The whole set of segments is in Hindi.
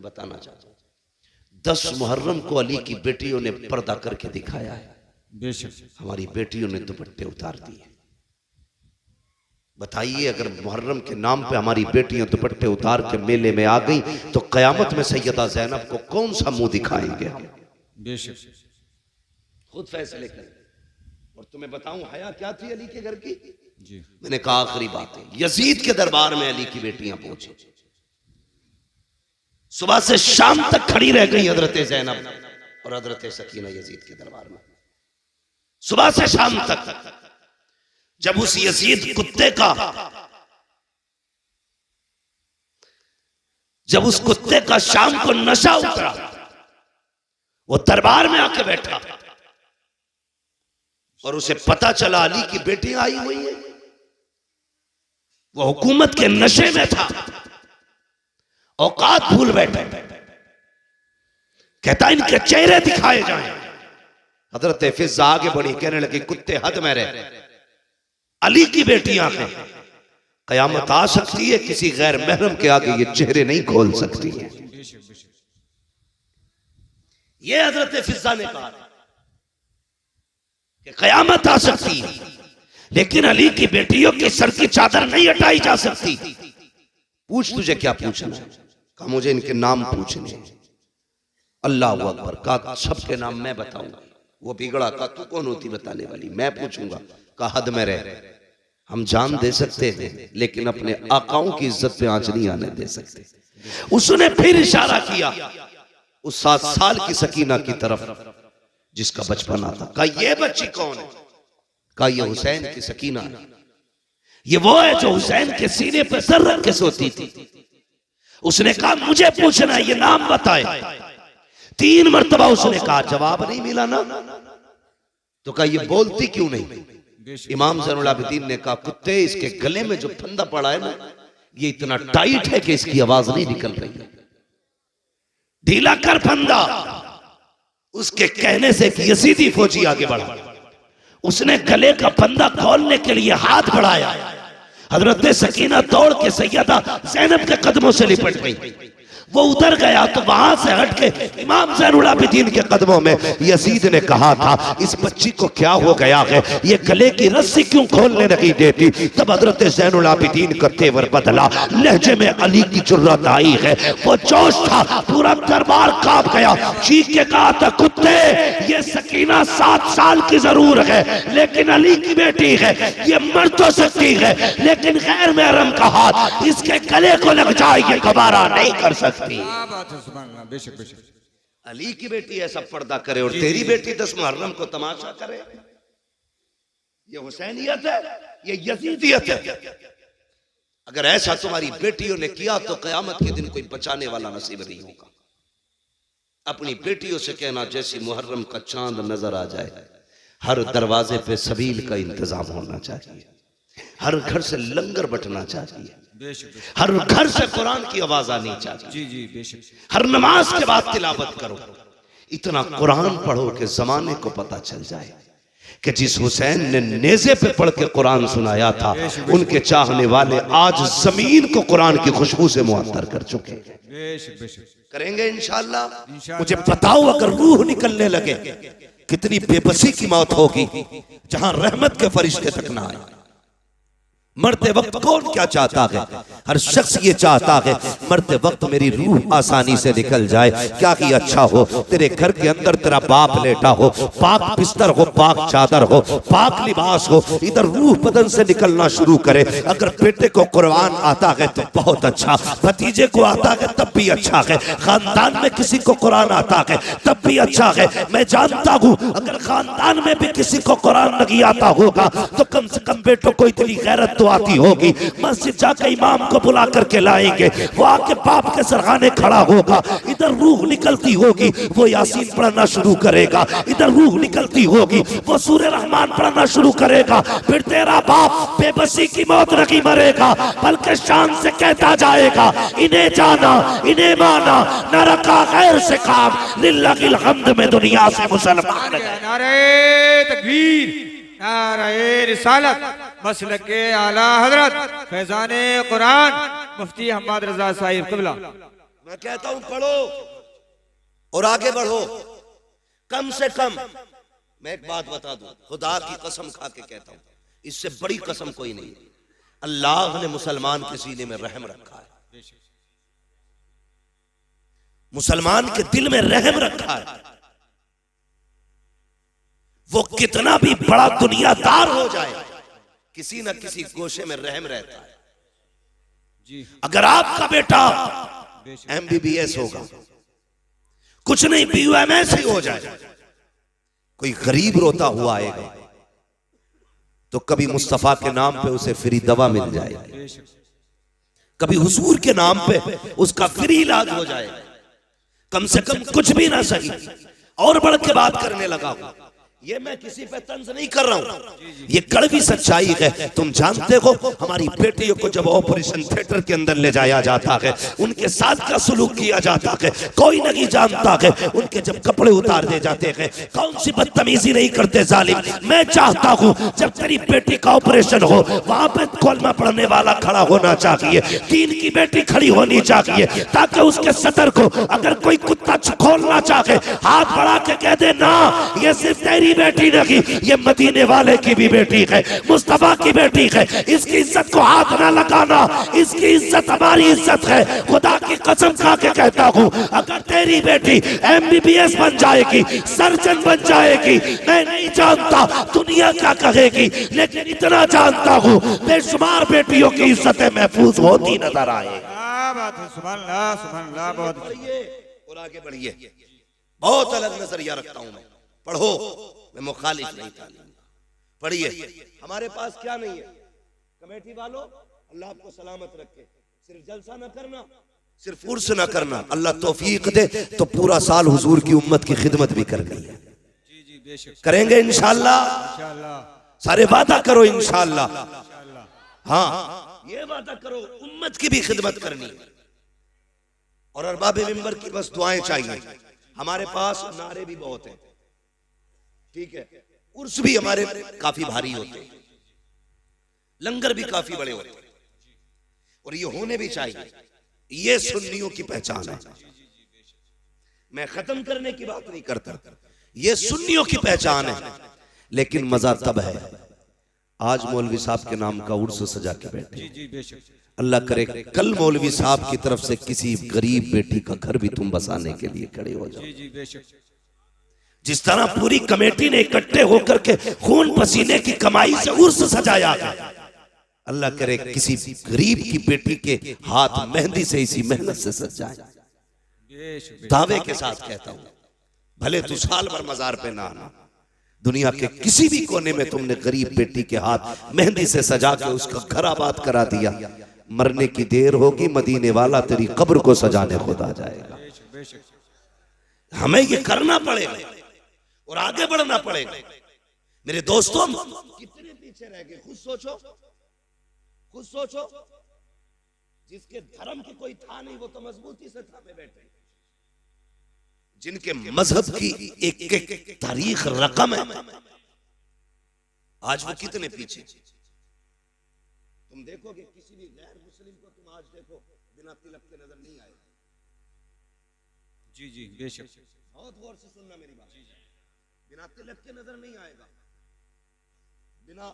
मैं बताना चाहता हूँ 10 मुहर्रम को अली की बेटियों ने पर्दा करके दिखाया है। बेशक हमारी बेटियों ने दुपट्टे उतार दिए। बताइए अगर मुहर्रम के नाम पे हमारी बेटियां दुपट्टे उतार के मेले में आ गई तो कयामत में सैयदा ज़ैनब को कौन सा मुंह दिखाएंगे हम? बेशक खुद फैसले करें। और तुम्हें बताऊं हया क्या थी अली के घर की? जी मैंने कहा आखिरी बात है, यजीद के दरबार में अली की बेटियां पहुंची, सुबह से शाम तक खड़ी रह गई हजरत ज़ैनब और हजरत सकीना यजीद के दरबार में, सुबह से शाम तक। जब उस यजीद कुत्ते का जब उस कुत्ते का शाम को नशा उतरा, वो दरबार में आके बैठा और उसे पता चला अली की बेटियां आई हुई है, वो हुकूमत के नशे में था, औकात भूल बैठे। कहता इनके चेहरे दिखाए जाएं। हजरत फिजा आगे बढ़ी, कहने लगी कुत्ते हद में रहे, अली की बेटियां हैं, कयामत आ सकती है, किसी गैर महरम के आगे ये चेहरे नहीं खोल सकती है। ये हजरत फिजा ने कहा कि कयामत आ सकती है, लेकिन अली की बेटियों के सर की चादर नहीं हटाई जा सकती। पूछ तुझे क्या पूछना है? कहा मुझे इनके नाम पूछने। अल्लाह अकबर। कहा सबके नाम मैं बताऊंगा। वो बिगड़ा, कहा तू कौन होती बताने वाली, मैं पूछूंगा। कहा हद में रह, हम जान दे सकते हैं लेकिन अपने आकाओं की इज्जत पे आंच नहीं आने दे सकते। उसने फिर इशारा किया उस 7 साल की सकीना की तरफ जिसका बचपना था। कहा ये बच्ची कौन है? कहा ये हुसैन की सकीना है, ये वो है जो हुसैन के सीने पर सर रख के सोती थी। उसने कहा मुझे पूछना है, ये नाम बताए। 3 मरतबा उसने कहा, जवाब नहीं मिला ना। तो कहा ये बोलती क्यों नहीं? इमाम ज़ैनुल आबिदीन ने कहा कुत्ते, इसके गले में जो फंदा पड़ा है ना, ये इतना टाइट है कि इसकी आवाज नहीं निकल रही है, ढीला कर फंदा। उसके कहने से यजीदी फौजी आगे बढ़ा, उसने गले का फंदा खोलने के लिए हाथ बढ़ाया। हजरत सकीना दौड़ के सैयदा ज़ैनब के कदमों से लिपट गई। वो उधर गया तो वहां से हट के इमाम ज़ैनुल आबिदीन के कदमों में यजीद ने कहा था इस बच्ची को क्या हो गया है, ये गले की रस्सी क्यों खोलने नहीं देती? तब हजरत ज़ैनुल आबिदीन का तेवर बदला, लहजे में अली की जुर्रत आई है, वो जोश था, पूरा दरबार कांप गया। चीख के कहा था कुत्ते, ये सकीना 7 साल की जरूर है लेकिन अली की बेटी है, ये मर तो सकती है लेकिन गैर महरम का हाथ इसके गले को लग जाए, ये गवारा नहीं कर सकती। बेशक बेशक। अली की बेटी ऐसा पर्दा करे और तेरी बेटी 10 मुहर्रम को तमाशा करे, ये हुसैनियत है, ये यजीदियत है। अगर ऐसा तुम्हारी बेटियों ने किया तो कयामत के दिन कोई बचाने वाला नसीब नहीं होगा। अपनी बेटियों से कहना जैसी मुहर्रम का चांद नजर आ जाए, हर दरवाजे पे सबील का इंतजाम होना चाहिए, हर घर से लंगर बटना चाहिए, हर घर से कुरान की आवाज आनी चाहिए। जी जी बेशक। हर नमाज के बाद तिलावत करो, इतना कुरान पढ़ो कि जमाने को पता चल जाए कि जिस हुसैन ने नेज़े पे पढ़ के कुरान सुनाया था, उनके चाहने वाले आज जमीन को कुरान की खुशबू से मुअत्तर कर चुके हैं। बेशक बेशक। करेंगे इंशाअल्लाह। मुझे बताओ अगर रूह निकलने लगे कितनी बेबसी की मौत होगी जहां रहमत के फरिश्ते तक ना आए। मरते वक्त कौन क्या चाहता है? हर शख्स ये चाहता है मरते वक्त मेरी रूह आसानी से निकल जाए। क्या ही अच्छा हो तेरे घर के अंदर तेरा बाप लेटा हो, पाक बिस्तर हो, पाक चादर हो, पाक लिबास हो, इधर रूह बदन से निकलना शुरू करे। अगर बेटे को कुरान आता है तो बहुत अच्छा, भतीजे को आता है तब भी अच्छा है, खानदान में किसी को कुरान आता है तब भी अच्छा है। मैं जानता हूँ अगर खानदान में भी किसी को कुरान नहीं आता होगा तो कम से कम बेटों को इतनी गैरत तो आती होगी। मस्जिद जाकर इमाम को बुला करके लाएंगे, वो आके बाप के सरहाने खड़ा होगा, इधर रूह निकलती होगी, वो यासीन पढ़ना शुरू करेगा, इधर रूह निकलती होगी, वो सूरह रहमान पढ़ना शुरू करेगा। फिर तेरा बाप बेबसी की मौत नहीं मरेगा बल्कि शान से कहता जाएगा इन्हें जाना, इन्हें माना, न रखा गैर से काम, लिल्लाहिल हम्द में दुनिया से मुसलमान। नारे तकबीर, नारे रिसालत, मसलक के आला हजरत फैजाने कुरान मुफ्ती हम्माद रजा साहिब क़िबला। मैं कहता हूं पढ़ो और आगे बढ़ो। कम से कम मैं एक बात बता दूं, खुदा की कसम खा के कहता हूं, इससे बड़ी कसम कोई नहीं। अल्लाह ने मुसलमान के सीने में रहम रखा है, मुसलमान के दिल में रहम रखा है। वो कितना भी बड़ा दुनियादार हो जाए, किसी ना किसी गोशे में रहम रहता है। जी अगर आपका बेटा MBBS होगा, कुछ नहीं BUMS ही हो जाए, कोई गरीब रोता हुआ आएगा तो कभी मुस्तफा के नाम पे उसे फ्री दवा मिल जाएगी, कभी हुजूर के नाम पे उसका फ्री इलाज हो जाएगा। कम से कम कुछ भी ना सही और बढ़ के बात करने लगा हूं। ये मैं किसी पे तंज नहीं कर रहा हूं, ये कड़वी सच्चाई है। तुम जानते हो हमारी बेटियों को जब ऑपरेशन थिएटर के अंदर ले जाया जाता है, उनके साथ का सलूक किया जाता है, कोई नहीं जानता है। उनके जब कपड़े उतार दे जाते हैं, कौन सी बदतमीजी नहीं करते जालिम। मैं चाहता हूं जब तेरी बेटी का ऑपरेशन हो, वहां पे कलमा पढ़ने वाला खड़ा होना चाहिए, दीन की बेटी खड़ी होनी चाहिए, ताकि उसके सदर को अगर कोई कुत्ता खोलना चाहे, हाथ बढ़ा के कह दे ना, ये सिर्फ तेरी बेटी नहीं, ये मदीने वाले की भी बेटी है, मुस्तफा की बेटी है। इसकी इज्जत को हाथ ना लगाना, इसकी इज्जत हमारी इज्जत है। खुदा की कसम खा के कहता हूं, अगर तेरी बेटी MBBS बन जाएगी, सर्जन बन जाएगी, मैं नहीं जानता दुनिया क्या कहेगी, लेकिन इतना जानता हूं बेशुमार बेटियों की इज्जतें महफूज होती नजर आए। क्या बात है, सुभान अल्लाह, सुभान अल्लाह। बहुत बढ़िए और आगे बढ़िए। बहुत अलग नजरिया रखता हूं मैं। पढ़ो, मैं मुखालिफ नहीं था। पढ़िए। हमारे पास क्या नहीं है कमेटी वालों, अल्लाह आपको सलामत रखे। सिर्फ जलसा ना करना, सिर्फ उर्स ना करना, अल्लाह तौफीक दे तो पूरा साल हुजूर की उम्मत की खिदमत भी करनी है। जी जी बेशक करेंगे इंशाअल्लाह। इंशाअल्लाह। सारे वादा करो इंशाअल्लाह। हाँ, ये वादा करो उम्मत की भी खिदमत करनी है। और अरबाब मिंबर की बस दुआएं चाहिए। हमारे पास नारे भी बहुत हैं, ठीक है, उर्स भी हमारे काफी भारी होते हैं, लंगर भी काफी बड़े होते हैं, और ये होने भी चाहिए। ये सुन्नियों की पहचान है। मैं खत्म करने की बात नहीं करता, ये सुन्नियों की पहचान है। लेकिन मजा तब है, आज मौलवी साहब के नाम का उर्स सजा के बैठे। जी जी बेशक। अल्लाह करे कल मौलवी साहब की तरफ से किसी गरीब बेटी का घर भी तुम बसाने के लिए खड़े हो जाओ। जी जी बेशक। जिस तरह पूरी कमेटी ने इकट्ठे होकर के खून पसीने की कमाई से उर्स सजाया है, अल्लाह करे किसी गरीब की बेटी के हाथ मेहंदी से इसी मेहनत से सज जाए। दावे के साथ कहता हूं, भले तू साल भर मजार पे ना आना, दुनिया के किसी भी कोने में तुमने गरीब बेटी के हाथ मेहंदी से सजा के उसका घर आबाद करा दिया, मरने की देर होगी, मदीने वाला तेरी कब्र को सजाने खुद आ जाएगा। हमें ये करना पड़ेगा और आगे बढ़ना पड़ेगा। मेरे दोस्तों, कितने पीछे रह गए, खुद सोचो, खुद सोचो। जिसके धर्म की कोई था नहीं, वो तो मजबूती से थामे बैठे। जिनके मजहब की एक एक तारीख रकम है, आज वो कितने पीछे। तुम देखोगे किसी भी गैर मुस्लिम को, तुम आज देखो बिना तिलक के नजर नहीं आएगा। जी जी बेशक। बहुत गौर से सुनना मेरी बात। बिना तिलक के नजर नहीं आएगा, बिना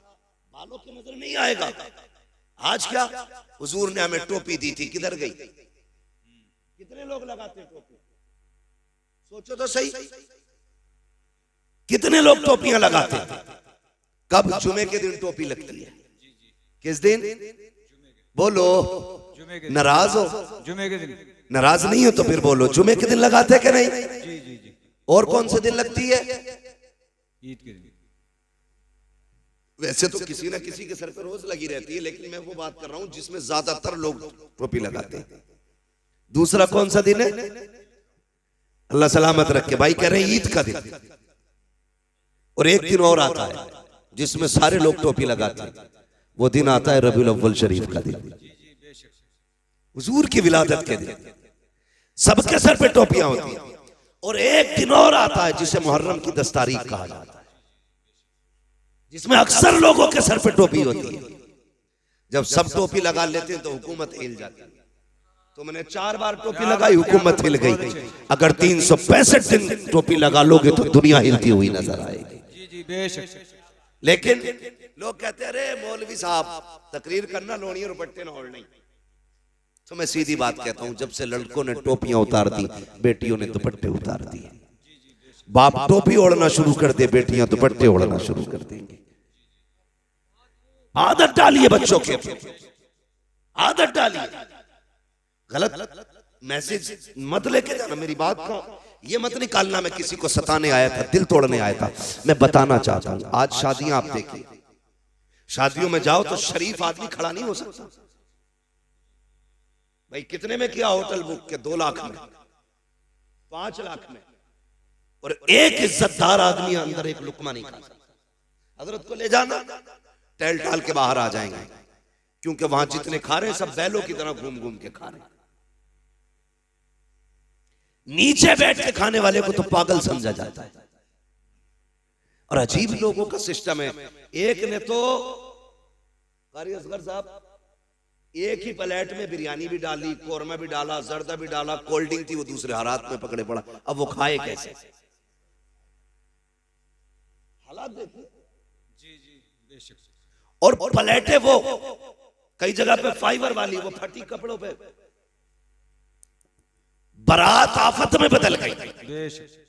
बालों के नजर नहीं आएगा। आज क्या हुजूर ने हमें टोपी दी थी, किधर गई? कितने लोग लगाते हैं टोपी? सोचो तो सही, कितने लोग टोपियां लगाते हैं? कब? जुमे के दिन टोपी लगती है। किस दिन? बोलो, नाराज हो? जुमे के दिन। नाराज नहीं हो तो फिर बोलो, जुमे के दिन लगाते कि नहीं? जी जी जी। और कौन से दिन लगती है? ईद के दिन। वैसे तो किसी ना किसी के सर पर रोज लगी रहती है, लेकिन मैं वो बात कर रहा हूं जिसमें ज्यादातर लोग टोपी लगाते हैं। दूसरा कौन सा दिन है? अल्लाह सलामत रखे, भाई कह रहे हैं ईद का दिन। और एक दिन और आता है जिसमें सारे लोग टोपी लगाते हैं, वो दिन आता है रबीउल अव्वल शरीफ का दिन, हुजूर की विलादत के दिन। सबके सर पे टोपियां होती हैं। और एक दिन और आता है जिसे मुहर्रम की 10 तारीख कहा जाता है, जिसमें अक्सर लोगों के सर पे टोपी होती है। जब सब टोपी लगा लेते हैं तो हुकूमत हिल जाती है। तुमने 4 बार टोपी लगाई, हुकूमत हिल गई। अगर 365 दिन टोपी लगा लोगे तो दुनिया हिलती हुई नजर आएगी। जी जी बेशक। लेकिन लोग कहते हैं अरे मौलवी साहब तकरीर करना, लोनी और दुपट्टे ना ओढ़ना। तो मैं सीधी बात कहता हूं, जब से लड़कों ने टोपियां उतार दी, बेटियों ने दुपट्टे उतार दिए। बाप टोपी ओढ़ना शुरू कर दे, बेटियां दुपट्टे ओढ़ना शुरू कर देंगे। आदत डालिए बच्चों के, आदत डालिए। गलत मैसेज मत लेके जाना। मेरी बात का ये मत निकालना मैं किसी को सताने आया था, दिल तोड़ने आया था। मैं बताना चाहता हूं, आज शादियां आप देखिए, शादियों में जाओ तो शरीफ आदमी खड़ा नहीं हो सकता। भाई कितने में किया होटल बुक के? 2 लाख में, 5 लाख में, और एक इज्जतदार आदमी अंदर एक लुकमा नहीं खा सकता। हजरत को ले जाना, टहल टाल के बाहर आ जाएंगे, क्योंकि वहां जितने खा रहे हैं सब बैलों की तरह घूम घूम के खा रहे हैं। नीचे बैठ के खाने वाले को तो पागल समझा जाता है। और अजीब लोगों का सिस्टम है। एक ने तो कारी असगर साहब एक ही प्लेट में बिरयानी भी डाली, कोरमा भी डाला, जर्दा भी डाला, कोल्ड ड्रिंक थी, वो दूसरे हालात में पकड़े पड़ा। अब वो खाए कैसे? हालात देखिए। जी जी बेशक। और प्लेटें वो कई जगह पे फाइबर वाली, वो फटी कपड़ों पे। बारात आफत में बदल गई। बेशक।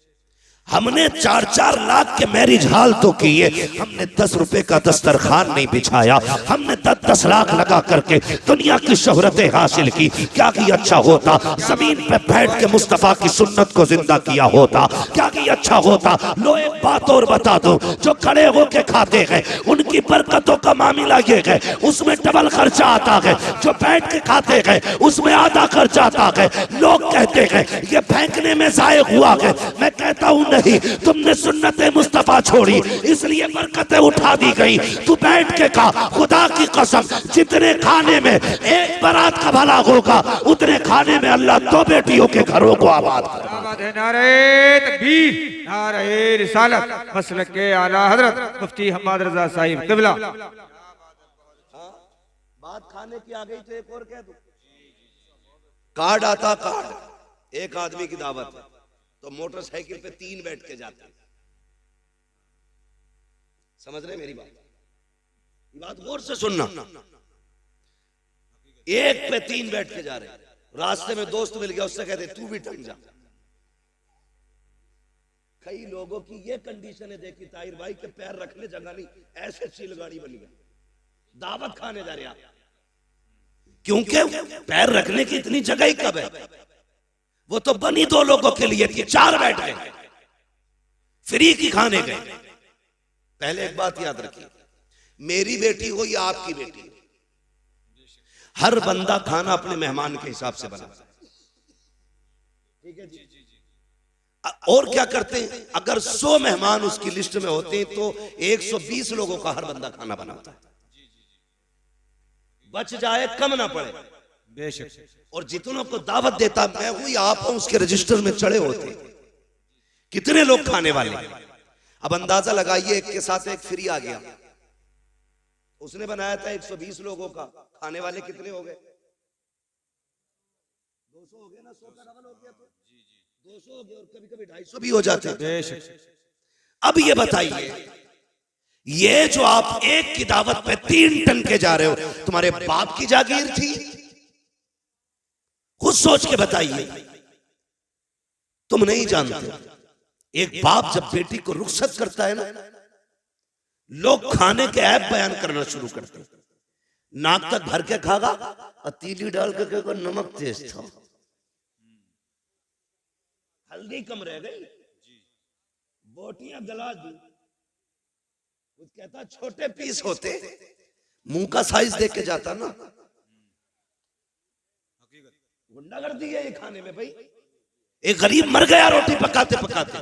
हमने 4-4 लाख के मैरिज हाल तो किए, हमने 10 रुपए का दस्तरखान नहीं बिछाया। हमने 10-10 लाख लगा करके दुनिया की शोहरतें हासिल की। क्या कि अच्छा होता जमीन पे बैठ के मुस्तफा की सुन्नत को जिंदा किया होता। क्या कि अच्छा होता। लो एक बात और बता दो, जो खड़े होके खाते हैं उनकी बरकतों का मामला ये है, उसमें डबल खर्चा आता है। जो बैठ के खाते हैं उसमें आधा खर्चा आता है। लोग कहते हैं ये फेंकने में जाये हुआ है। मैं कहता हूं नहीं, तुमने सुन्नते मुस्तफा छोड़ी इसलिए बरकतें उठा दी गई। तू बैठ के खा, खुदा की कसम जितने खाने में एक बारात का भला होगा उतने खाने में अल्लाह 2 बेटियों के घरों को आबाद करेगा। नारे तकबीर, नारे रिसालत, मसलक के आला हजरत मुफ्ती हम्माद रजा साहिब क़िबला। बात खाने की आ गई तो एक और कह दूं, कार्ड आता, कार्ड एक आदमी की दावत है तो मोटरसाइकिल पे 3 बैठ के जाते हैं। समझ रहे मेरी बात? ये बात गौर से सुनना। एक पे 3 बैठ के जा रहे हैं, रास्ते में दोस्त मिल गया, उससे कहते तू भी टंग जा। कई लोगों की ये कंडीशन है देखी ताहिर भाई के पैर रखने जगह नहीं, ऐसे चिलगाड़ी बनी है। दावत खाने जा रहे हैं, क्योंकि पैर रखने की इतनी जगह ही कब है? वो तो बनी 2 लोगों के लिए थी, 4 बैठ गए, फ्री की खाने गए। पहले एक बात याद रखिए, मेरी बेटी हो या आपकी बेटी, हर बंदा खाना अपने मेहमान के हिसाब से बनाता है। ठीक है जी? और क्या करते हैं, अगर 100 मेहमान उसकी लिस्ट में होते हैं तो 120 लोगों का हर बंदा खाना बनाता है, बच जाए कम ना पड़े। बेशक। और जितनों को दावत देता मैं हूं या आप हूं, उसके रजिस्टर में चढ़े होते कितने लोग खाने वाले। अब अंदाजा लगाइए, एक के साथ एक फ्री आ गया, उसने बनाया था 120 लोगों का, खाने वाले कितने हो गए? 200 हो गए ना, 100 का डबल हो गया तो 200 हो गए, और कभी कभी 250 भी हो जाते हैं। अब ये बताइए, ये जो आप एक की दावत पे 3 टन के जा रहे हो, तुम्हारे बाप की जागीर थी? खुद सोच के बताइए, तुम नहीं जानते। एक बाप जब बेटी को रुखसत करता है ना, लोग खाने के ऐप बयान करना शुरू करते हैं। नाक तक भर के खागा और तीली डाल के नमक तेज था, हल्दी कम रह गई, बोटियां गला दी। कुछ कहता छोटे पीस होते, मुंह का साइज देख के जाता ना। गुंडागर्दी है ये खाने में भाई। एक गरीब मर गया रोटी पकाते पकाते,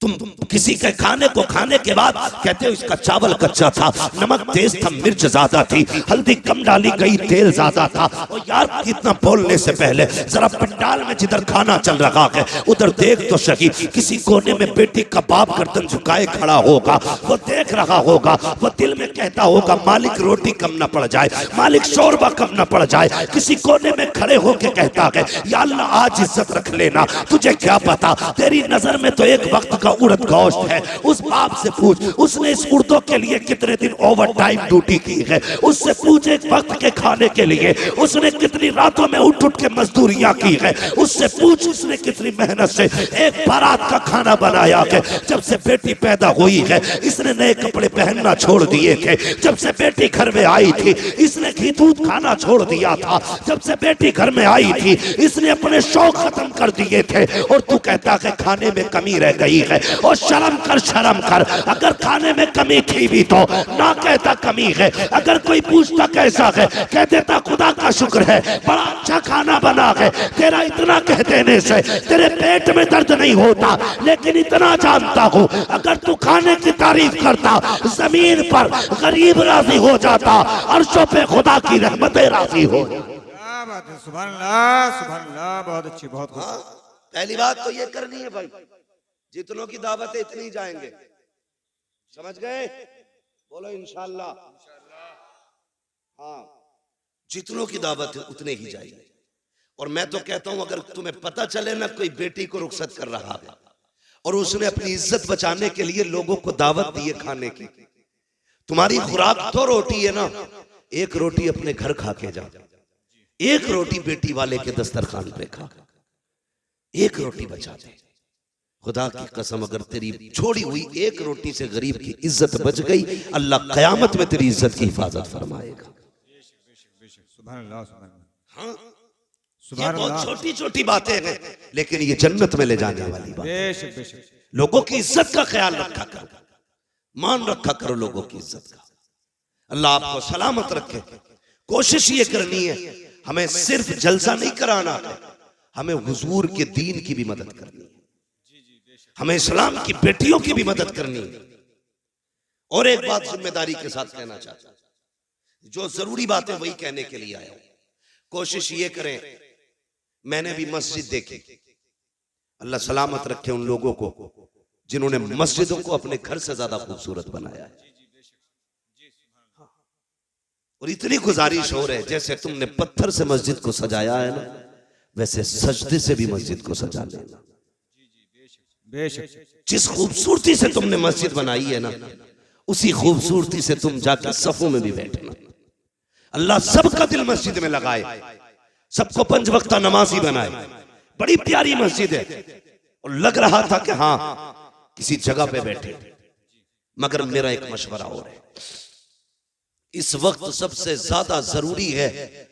तुम किसी के खाने को खाने के बाद कहते हो इसका चावल कच्चा था, नमक तेज था, मिर्च ज्यादा थी, हल्दी कम डाली गई, तेल ज्यादा था। और यार इतना बोलने से पहले जरा पंडाल में जिधर खाना चल रहा है उधर देख तो सही। किसी कोने में बेटी का बाप गर्दन झुकाए खड़ा होगा, वो देख रहा होगा, वो दिल में कहता होगा मालिक रोटी कम ना पड़ जाए, मालिक शोरबा कम ना पड़ जाए। किसी कोने में खड़े होके कहता है या अल्लाह आज इज्जत रख लेना, तुझे क्या पता तेरी नजर में तो एक वक्त का उड़द गोश्त है। उस बाप से पूछ उसने इस उर्दों के लिए कितने दिन ओवर टाइम ड्यूटी की है, उससे पूछ एक वक्त के खाने के लिए उसने कितनी रातों में उठ उठ के मजदूरियां की है, उससे पूछ उसने कितनी मेहनत से एक बारात का खाना बनाया है। जब से बेटी पैदा हुई है इसने नए कपड़े पहनना छोड़ दिए थे, जब से बेटी घर में आई थी इसने घी दूध खाना छोड़ दिया था, जब से बेटी घर में आई थी इसने अपने शौक खत्म कर दिए थे। और तू कहता है खाने में कमी रह गई है। और शर्म कर, शर्म कर, अगर खाने में कमी थी भी तो ना कहता कमी है। अगर कोई पूछता कैसा है कह देता खुदा का शुक्र है बड़ा अच्छा खाना बना है। तेरा इतना कह देने से तेरे पेट में दर्द नहीं होता, लेकिन इतना जानता हूं अगर तू खाने की तारीफ करता जमीन पर गरीब राजी हो जाता, अर्शों पे खुदा की रहमतें राजी हो। क्या बात है, सुभान अल्लाह, सुभान अल्लाह, बहुत अच्छी, बहुत खूब। पहली बात तो ये करनी है भाई, जितनों की दावत है इतनी जाएंगे, समझ गए? बोलो इंशाल्लाह। हाँ, जितनों की दावत है उतने ही जाएंगे। और मैं तो कहता हूं अगर तुम्हें पता चले ना कोई बेटी को रुखसत कर रहा है और उसने अपनी इज्जत बचाने के लिए लोगों को दावत दी है खाने की, तुम्हारी खुराक तो रोटी है ना, एक रोटी अपने घर खा के जा, एक रोटी बेटी वाले के दस्तरखान पे खा, एक रोटी बचा दे। खुदा की कसम अगर तेरी छोड़ी हुई एक रोटी से गरीब की इज्जत बच गई, अल्लाह कयामत में तेरी इज्जत की हिफाजत फरमाएगा। सुभान अल्लाह, सुभान अल्लाह। हाँ, सुभान ये बहुत अल्लाह। छोटी छोटी बातें हैं लेकिन ये जन्नत में ले जाने वाली बात। बेशक बेशक। लोगों की इज्जत का ख्याल रखा करो, मान रखा करो लोगों की इज्जत का। अल्लाह आपको सलामत रखे। कोशिश ये करनी है हमें सिर्फ जलसा नहीं कराना है, हमें हुजूर के दीन की भी मदद करनी है, हमें इस्लाम की बेटियों की भी मदद करनी है। और एक बात जिम्मेदारी के साथ कहना चाहता हूं, जो जरूरी बातें वही कहने के लिए आया हूं। कोशिश ये करें, मैंने भी मस्जिद देखी, अल्लाह सलामत रखे उन लोगों को जिन्होंने मस्जिदों को अपने घर से ज्यादा खूबसूरत बनाया है। और इतनी गुजारिश हो रही है जैसे तुमने पत्थर से मस्जिद को सजाया है ना, वैसे सजदे से भी मस्जिद को सजा लेना। जिस खूबसूरती से तुमने मस्जिद बनाई है ना, उसी खूबसूरती से तुम जाकर सफों में भी बैठना। अल्लाह सबका दिल मस्जिद में लगाए, सबको 5 वक्ता नमाजी बनाए। बड़ी प्यारी मस्जिद है और लग रहा था कि हाँ किसी जगह पे बैठे। मगर मेरा एक मशवरा और है, इस वक्त सबसे ज्यादा जरूरी है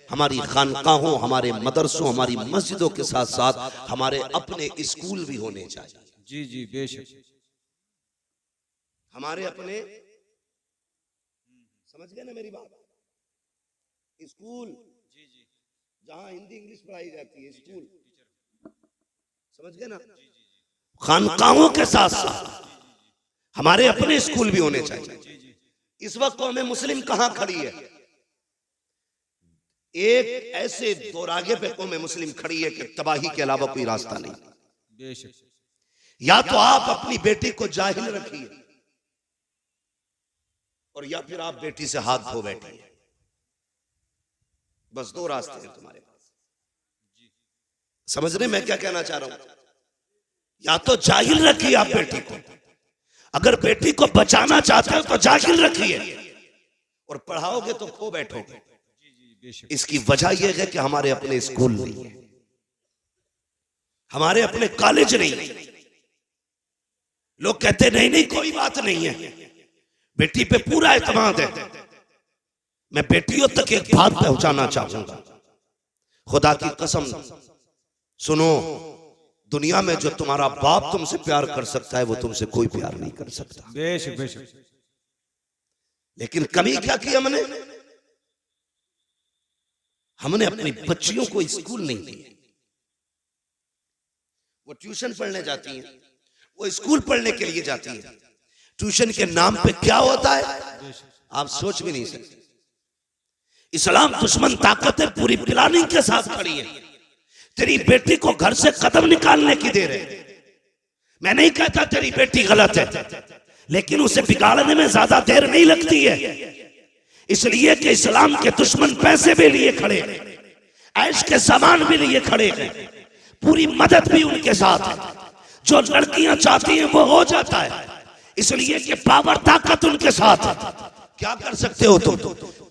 हमारी खानकाहों, हमारे मदरसों, हमारी मस्जिदों के साथ साथ हमारे अपने स्कूल भी होने चाहिए। जी जी बेशक। हमारे अपने, समझ गए ना मेरी बात? स्कूल, जी जी, जहां हिंदी इंग्लिश पढ़ाई जाती है, स्कूल, समझ गए ना? खानकाहों के साथ साथ हमारे अपने स्कूल भी होने चाहिए। इस वक्त तो हमें मुस्लिम कहां खड़ी है, एक ऐसे दोरागे पे कौम मुस्लिम खड़ी है कि तबाही के अलावा कोई रास्ता नहीं। बेशक। या तो आप अपनी बेटी को जाहिल रखिए और या फिर आप बेटी से हाथ धो बैठिए। बस 2 रास्ते हैं तुम्हारे पास। समझ रहे मैं क्या कहना चाह रहा हूं? या तो जाहिल रखिए आप बेटी को, अगर बेटी को बचाना चाहते हो तो जाहिल रखिए, और पढ़ाओगे तो खो बैठोगे। इसकी वजह यह है कि हमारे अपने स्कूल नहीं है, हमारे अपने कॉलेज नहीं है। लोग कहते नहीं नहीं कोई बात नहीं है, बेटी पे पूरा एतमाद है। मैं बेटियों तक एक बात पहुंचाना चाहूंगा, खुदा की कसम सुनो, दुनिया में जो तुम्हारा बाप तुमसे प्यार कर सकता है वो तुमसे कोई प्यार नहीं कर सकता। बेशक बेशक। लेकिन कमी क्या की हमने? हमने अपनी बच्चियों को स्कूल नहीं दिए। वो ट्यूशन पढ़ने जाती हैं, वो स्कूल पढ़ने के लिए जाती है। ट्यूशन के नाम पे क्या होता है आप सोच भी नहीं सकते। इस्लाम दुश्मन ताकत है, पूरी प्लानिंग के साथ खड़ी है। तेरी बेटी को घर से कदम निकालने की दे रहे। मैं नहीं कहता तेरी बेटी गलत है, लेकिन उसे बिगाड़ने में ज्यादा देर नहीं लगती है, इसलिए कि इस्लाम के दुश्मन पैसे भी लिए खड़े हैं, ऐश के सामान भी लिए खड़े हैं, पूरी मदद भी उनके साथ है। जो लड़कियां चाहती हैं वो हो जाता है, इसलिए कि पावर ताकत उनके साथ है। क्या कर सकते हो तुम?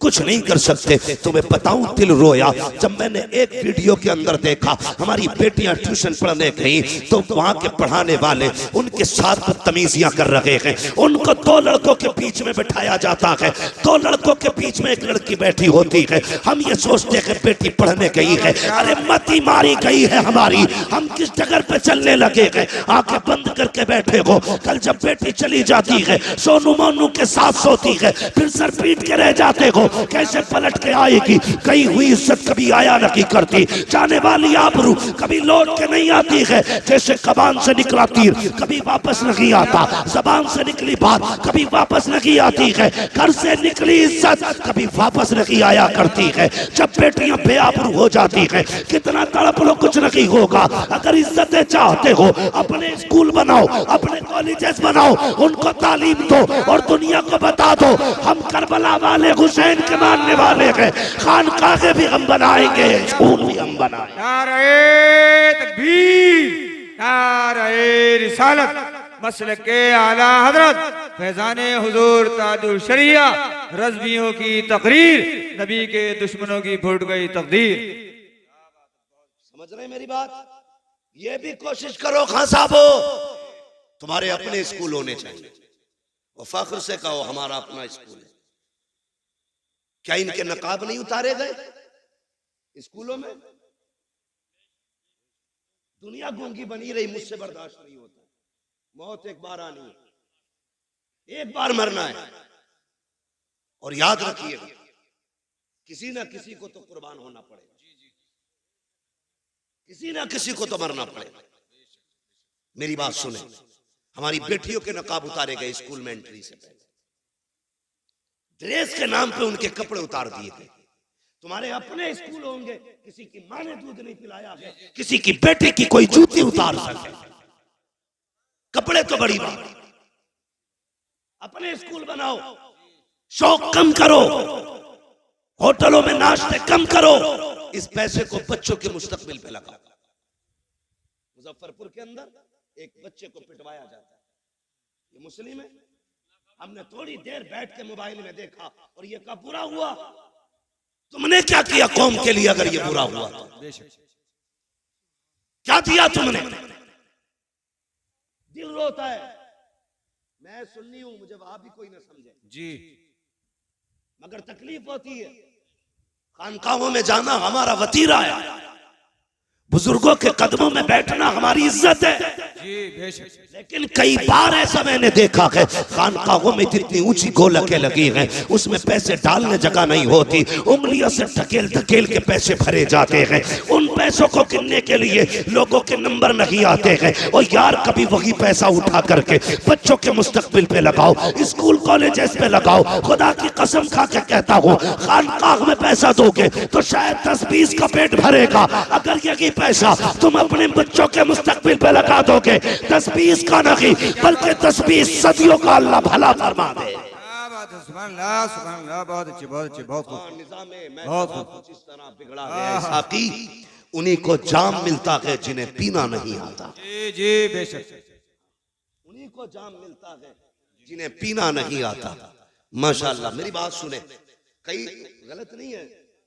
कुछ नहीं कर सकते। तुम्हें बताऊं दिल रोया जब मैंने एक वीडियो के अंदर देखा हमारी बेटियां ट्यूशन पढ़ने गई तो वहां के पढ़ाने वाले उनके साथ बदतमीजियां कर रहे हैं। उनको दो लड़कों के बीच में बिठाया जाता है, दो लड़कों के बीच में एक लड़की बैठी होती है। हम ये सोचते हैं बेटी पढ़ने गई है, अरे मती मारी गई है हमारी, हम किस जगह पे चलने लगे हैं? आंखें बंद करके बैठे हो। कल जब बेटी चली जाती है सोनू मोनू के साथ सोती है, फिर सर पीट के रह जाते हो। कैसे पलट के आएगी? गई हुई इज्जत कभी आया नहीं करती, जाने वाली आबरू कभी लौट के नहीं आती है। जैसे कबान से निकला तीर कभी वापस नहीं आता, जबान से निकली बात कभी वापस नहीं आती है, घर से निकली इज्जत कभी वापस नहीं आया करती है। जब बेटियां बेआबरू हो जाती है कितना तड़प लो, कुछ नहीं होगा। अगर इज्जतें चाहते हो अपने स्कूल बनाओ, अपने कॉलेजेस बनाओ, उनको तालीम दो और दुनिया को बता दो हम करबला वाले हुसैन के मानने वाले हैं। खानकाहे भी हम बनाएंगे, स्कूल भी हम बनाएंगे। नारे तकबीर, नारे रिसालत, मसलके आला हजरत फैजाने हुजूर ताजुल शरिया, रज़वियों की तकरीर, नबी के दुश्मनों की फूट गई तकदीर। समझ रहे मेरी बात? ये भी कोशिश करो खान साहबो, तुम्हारे अपने स्कूल होने चाहिए। वो फख्र से कहो हमारा अपना स्कूल है। क्या इनके नकाब नहीं उतारे गए स्कूलों में? दुनिया गूंगी बनी रही, मुझसे बर्दाश्त नहीं होता। मौत एक बार आनी है, एक बार मरना है। और याद रखिएगा किसी ना किसी को तो कुर्बान होना पड़ेगा, किसी ना किसी को तो मरना पड़ेगा। मेरी बात सुने, हमारी बेटियों के नकाब उतारे गए स्कूल में एंट्री से पहले। ड्रेस के नाम पे उनके कपड़े उतार दिए गए। तुम्हारे अपने स्कूल होंगे, किसी की मां ने दूध नहीं पिलाया है, किसी की बेटे की कोई जूती उतार सके, कपड़े तो बड़ी बात। अपने स्कूल बनाओ, शौक कम करो, होटलों में नाश्ते कम करो, इस पैसे को बच्चों के मुस्तकबिल पे लगाओ। मुजफ्फरपुर के अंदर एक बच्चे को पिटवाया जाता है, ये मुस्लिम है। हमने थोड़ी देर बैठ के मोबाइल में देखा और ये कब बुरा हुआ। तुमने क्या किया कौम के लिए? अगर ये बुरा हुआ तो क्या दिया तुमने? दिल रोता है। मैं सुन्नी हूं, मुझे वहां भी कोई ना समझे जी, मगर तकलीफ होती है। खानकाहों में जाना हमारा वतीरा है, बुजुर्गों के कदमों में बैठना हमारी इज्जत है। जी बेशक। लेकिन कई बार ऐसा मैंने देखा है खानकाहों में इतनी ऊंची गोलकें लगी हैं, उसमें पैसे डालने जगह नहीं होती, उंगलियों से धकेल धकेल के पैसे भरे जाते हैं। उन पैसों को गिनने के लिए लोगों के नंबर नहीं आते हैं। और यार कभी वही पैसा उठा करके बच्चों के मुस्तकबिल पे लगाओ, स्कूल कॉलेजेस पे लगाओ। खुदा की कसम खा के कहता हूँ खानकाह में पैसा दोगे तो शायद 10-20 का पेट भरेगा। अगर यही पैसा तुम अपने बच्चों के मुस्तकबिल पे लगा दोगे 10-20 का नहीं बल्कि 10-20 सदियों का अल्लाह भला फरमा दे। सुभान अल्लाह, सुभान अल्लाह। बहुत अच्छी, बहुत अच्छी, बहुत खूब। बहुत खूब। इस तरह बिगड़ा है साकी, उन्हीं को जाम मिलता है जिन्हें पीना नहीं आता। जी जी बेशक। उन्हीं को जाम मिलता है जिन्हें पीना नहीं आता। माशाअल्लाह। मेरी बात सुने, कई गलत नहीं है,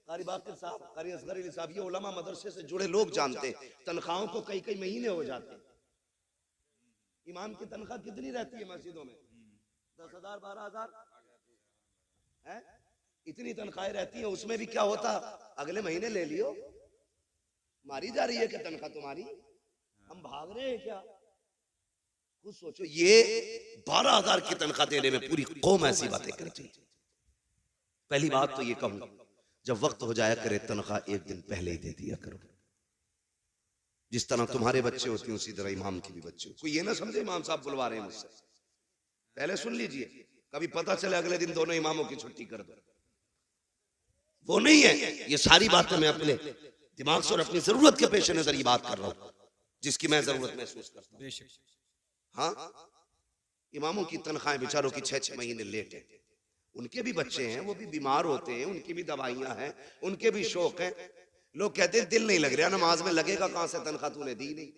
कारी बाकर साहब, कारी असगर अली साहब, ये उलमा मदरसे से जुड़े लोग जानते हैं, तनख्वाहों को कई कई महीने हो जाते हैं। इमाम की तनख्वाह कितनी रहती है मस्जिदों में? 10,000 12,000 है, इतनी तनख्वाहें रहती हैं। उसमें भी क्या होता, अगले महीने ले लियो, मारी जा रही है कि तनख्वाह तुम्हारी, हम भाग रहे हैं क्या? कुछ सोचो। ये 12,000 की तनख्वाह देने में पूरी कौम ऐसी बातें करती है। पहली बात तो ये कहूं, जब वक्त हो जाया करे तनख्वाह एक दिन पहले ही दे दिया करो। जिस तरह तुम्हारे बच्चे होते हैं उसी तरह इमाम की भी बच्चे। कोई ये ना समझे इमाम साहब बुलवा रहे हैं मुझसे, पहले सुन लीजिए, कभी पता चले अगले दिन दोनों इमामों की छुट्टी कर दो। वो नहीं है, ये सारी बातें मैं अपने दिमाग से और अपनी जरूरत के पेश नजर ये बात कर रहा हूं, जिसकी मैं जरूरत महसूस करता हूं। हाँ, इमामों की तनख्वाहें बेचारों की 6-6 महीने लेट है, उनके भी बच्चे हैं, वो भी बीमार होते हैं, उनकी भी दवाइयां हैं, उनके भी शौक हैं। लोग कहते हैं दिल नहीं लग रहा नमाज में, लगेगा कहां से, तनख्वाह तूने दी नहीं।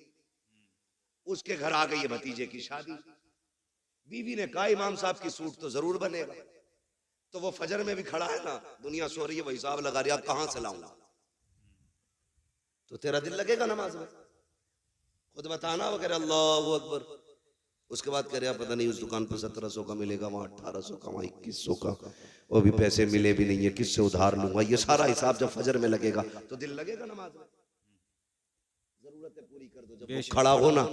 उसके घर आ गई है भतीजे की शादी, बीवी ने कहा इमाम साहब की सूट तो जरूर बनेगा, तो वो फजर में भी खड़ा है ना, दुनिया सो रही है, वो हिसाब लगा रही है कहां से लाऊंगा, तो तेरा दिल लगेगा नमाज में? खुद बताना वगैरह अल्लाह अकबर। उसके बाद कह रहा पता नहीं उस दुकान पर 1700 का मिलेगा, वहां 1800 का, वहां 2100 का, वो भी पैसे मिले भी नहीं है, किससे उधार लूंगा। ये सारा हिसाब जब फजर में लगेगा तो दिल लगेगा नमाज में? जरूरतें पूरी कर दो। जब वो खड़ा हो ना,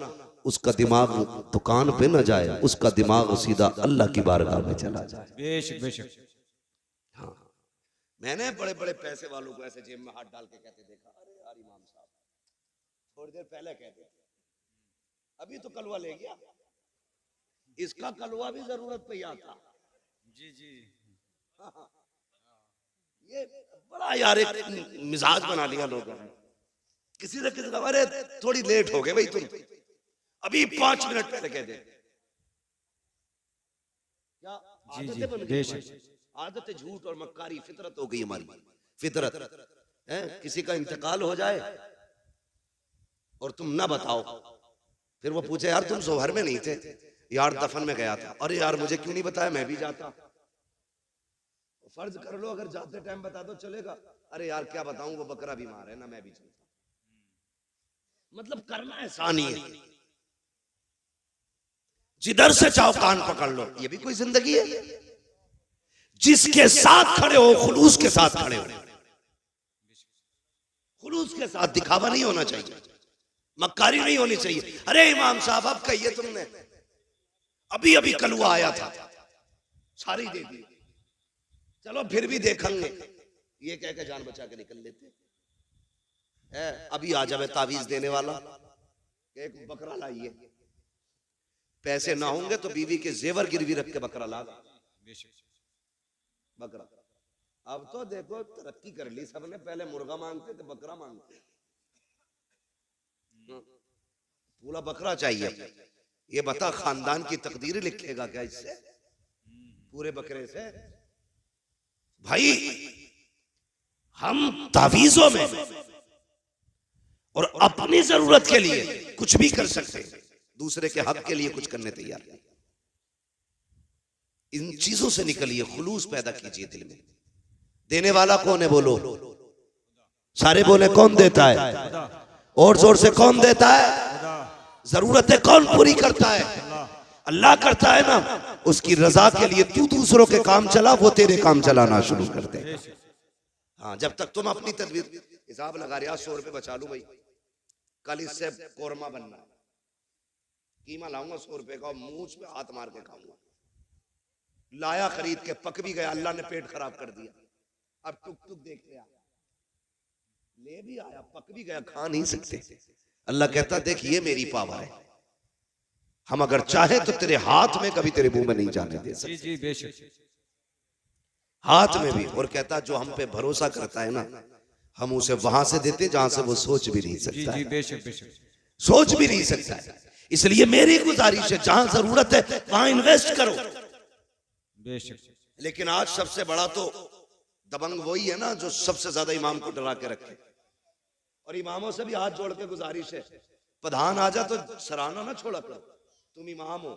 उसका दिमाग दुकान पे न जाए, उसका दिमाग सीधा अल्लाह की बारगाह में चला जाए। बेशक बेशक। हाँ, मैंने बड़े बड़े पैसे वालों को ऐसे जेब में हाथ डाल के कहते देखा, अरे यार इमाम साहब थोड़ी देर पहले कहते, अभी तो कलवा ले गया, इसका कलवा भी जरूरत पे आता। जी जी। ये बड़ा यार एक मिजाज बना लिया लोगों ने। किसी ने किसी का, अरे थोड़ी लेट हो गए भाई तुम, अभी 5 मिनट पहले कह दे। क्या आदतें बन गई? आदतें झूठ और मक्कारी फितरत हो गई हमारी, फितरत है। किसी का इंतकाल हो जाए और तुम ना बताओ, फिर वो पूछे यार तुम जोहर में नहीं थे, यार दफन में गया था, अरे यार मुझे क्यों नहीं बताया, मैं भी जाता। फर्ज कर लो अगर जाते टाइम बता दो चलेगा, अरे यार क्या बताऊं वो बकरा बीमार है ना, मैं भी चलता। मतलब करना आसानी है, जिधर से चाहो कान पकड़ लो, ये भी कोई जिंदगी है? जिसके साथ खड़े हो खुलूस के साथ खड़े हो, खुलूस के साथ, दिखावा नहीं होना चाहिए, मक्कारी नहीं होनी चाहिए। अरे इमाम साहब अब कहिए तुमने, अभी अभी कलवा आया था, सारी दे दी, चलो फिर भी देखेंगे, ये कह के जान बचा के निकल लेते है। अभी आ जावे तावीज देने वाला, एक बकरा लाइए, पैसे ना होंगे तो बीवी के जेवर गिरवी रख के बकरा ला, बकरा। अब तो देखो तरक्की कर ली सबने, पहले मुर्गा मांगते थे, बकरा मांगते, पूरा बकरा चाहिए। ये बता खानदान की तकदीर लिखेगा क्या इससे, पूरे बकरे से? भाई हम तावीजों में और अपनी जरूरत के लिए कुछ भी कर सकते, दूसरे के हक के लिए कुछ करने तैयार नहीं। इन चीजों से निकलिए, खुलूस पैदा कीजिए दिल में। देने वाला कौन है बोलो, सारे बोले कौन देता है, और जोर से कौन देता है? जरूरतें कौन पूरी करता है? अल्लाह करता है ना। उसकी रजा के लिए तू दूसरों के काम चला, वो तेरे काम चलाना शुरू कर दे। हाँ, जब तक तुम अपनी तदबीर हिसाब लगा रहे, 100 रुपए बचा लूं भाई, कल इससे कोरमा बनना, कीमा लाऊंगा 100 रुपए का, मुंह पे हाथ मार के खाऊंगा। लाया खरीद के, पक भी गया, अल्लाह ने पेट खराब कर दिया, अब टुक टुक देखते आ, ले भी आया, पक भी गया, खा नहीं सकते। अल्लाह कहता देख ये मेरी पावर है, हम अगर चाहे तो तेरे हाथ में कभी तेरे मुंह में नहीं जाने दे सकते। जी बेशक, हाथ में भी। और कहता जो हम पे भरोसा करता है ना, हम उसे वहां से देते जहां से वो सोच भी नहीं सकता। जी बेशक बेशक, सोच भी नहीं सकता है। इसलिए मेरी गुजारिश है जहां जरूरत है वहां इन्वेस्ट करो बेशक। लेकिन आज सबसे बड़ा तो दबंग वही है ना जो सबसे ज्यादा इमाम को डरा के रखे। और इमामों से भी हाथ जोड़ के गुजारिश है, प्रधान आ जा तो सराहना ना छोड़ा करो, तुम इमाम हो।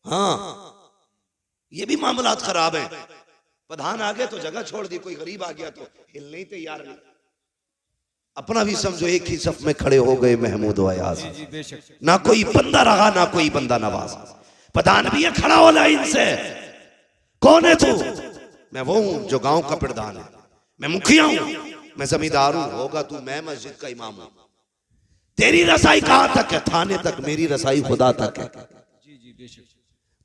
हाँ, ये भी मामलात खराब है। प्रधान आ गए तो जगह छोड़ दी, कोई गरीब आ गया तो हिलने ही तैयार नहीं। अपना भी समझो एक ही सफ में खड़े हो गए महमूद अयाज, ना कोई बंदा रहा ना कोई बंदा नवाज। प्रधान भी है खड़ा हो लाइन से, कौन है तू? मैं वो हूं जो गांव का प्रधान है, मैं मुखिया हूं, मैं जमींदार हूं। होगा तू, मैं मस्जिद का इमाम हूं। तेरी रसाई कहां तक है? थाने तक। मेरी रसाई खुदा तक है।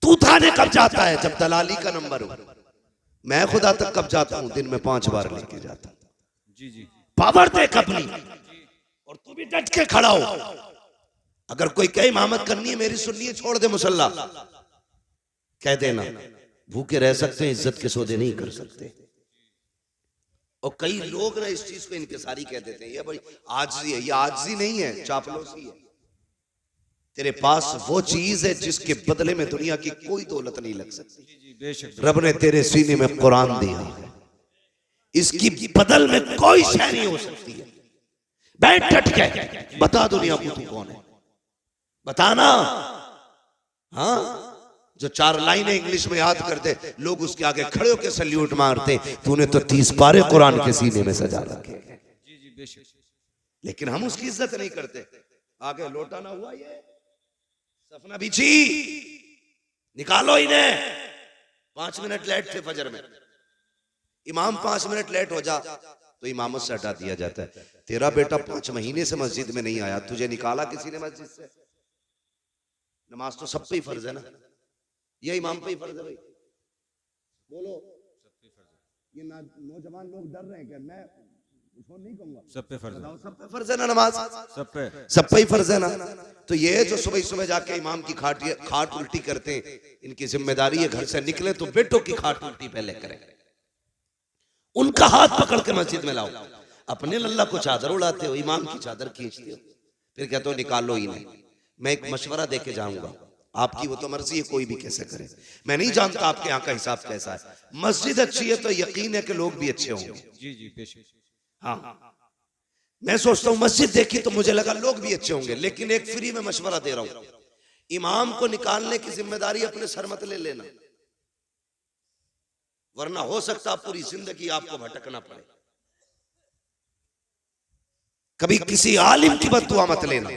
तू थाने कब जाता है? जब दलाली का नंबर हो। मैं खुदा तक कब जाता हूं? दिन में 5 बार लेके जाता हूं। पावर देख अपनी, और तू भी डट के खड़ा हो। अगर कोई कहे इमामत करनी है मेरी सुननी है, छोड़ दे मुसल्ला, कह देना। भूखे रह सकते हैं, इज्जत के सौदे नहीं कर सकते। और कई लोग ना इस चीज को इनकिसारी कह देते हैं, ये भाई आजिज़ी है। ये आजिज़ी नहीं है, चापलूसी है। तेरे पास वो चीज है जिसके बदले में दुनिया की कोई दौलत नहीं लग सकती। रब ने तेरे सीने में कुरान दिया है, इसकी बदल में कोई शय नहीं हो सकती है। बैठ डट के बता दुनिया को तू कौन है, बताना। हाँ, जो 4 लाइनें इंग्लिश में याद करते लोग उसके आगे खड़े होकर सल्यूट मारते। तूने तो 30 पारे कुरान के सीने में सजा रखे, लेकिन हम उसकी इज्जत नहीं करते। आगे लोटा ना हुआ, ये सफना बिछी, निकालो इन्हें। 5 मिनट लेट थे फजर में, इमाम 5 मिनट लेट हो जा तो इमामत से हटा दिया जाता है। तेरा बेटा 5 महीने से मस्जिद में नहीं आया, तुझे निकाला किसी ने मस्जिद से? नमाज तो सब पे ही फर्ज है ना, ये इमाम पे ही फर्ज है भाई? बोलो, ये नौजवान लोग डर रहे हैं क्या? मैं उसको नहीं कहूंगा, सब पे फर्ज है। सब पे फर्ज है ना नमाज, सब पे ही फर्ज है ना। तो ये जो सुबह सुबह जाके इमाम की खाट उल्टी करते हैं, इनकी जिम्मेदारी है घर से निकले तो बेटों की खाट उल्टी पहले करें, उनका हाथ पकड़ के मस्जिद में लाओ। अपने लल्ला को चादर उड़ाते हो, इमाम की चादर खींचते हो, फिर कहते हो निकालो ही नहीं। मैं एक मशवरा दे के जाऊंगा, आपकी वो तो मर्जी है, कोई भी कैसे करे। मैं नहीं जानता आपके यहाँ का हिसाब कैसा है। मस्जिद अच्छी है तो यकीन है कि लोग भी अच्छे होंगे। जी जी बेशक। हाँ, मैं सोचता हूँ मस्जिद देखी तो मुझे लगा लोग भी अच्छे होंगे, लेकिन एक फ्री में मशवरा दे रहा हूँ, इमाम को निकालने की जिम्मेदारी अपने सर मत ले लेना, वरना हो सकता पूरी जिंदगी आपको भटकना पड़े। कभी किसी आलिम की बद्दुआ मत लेना,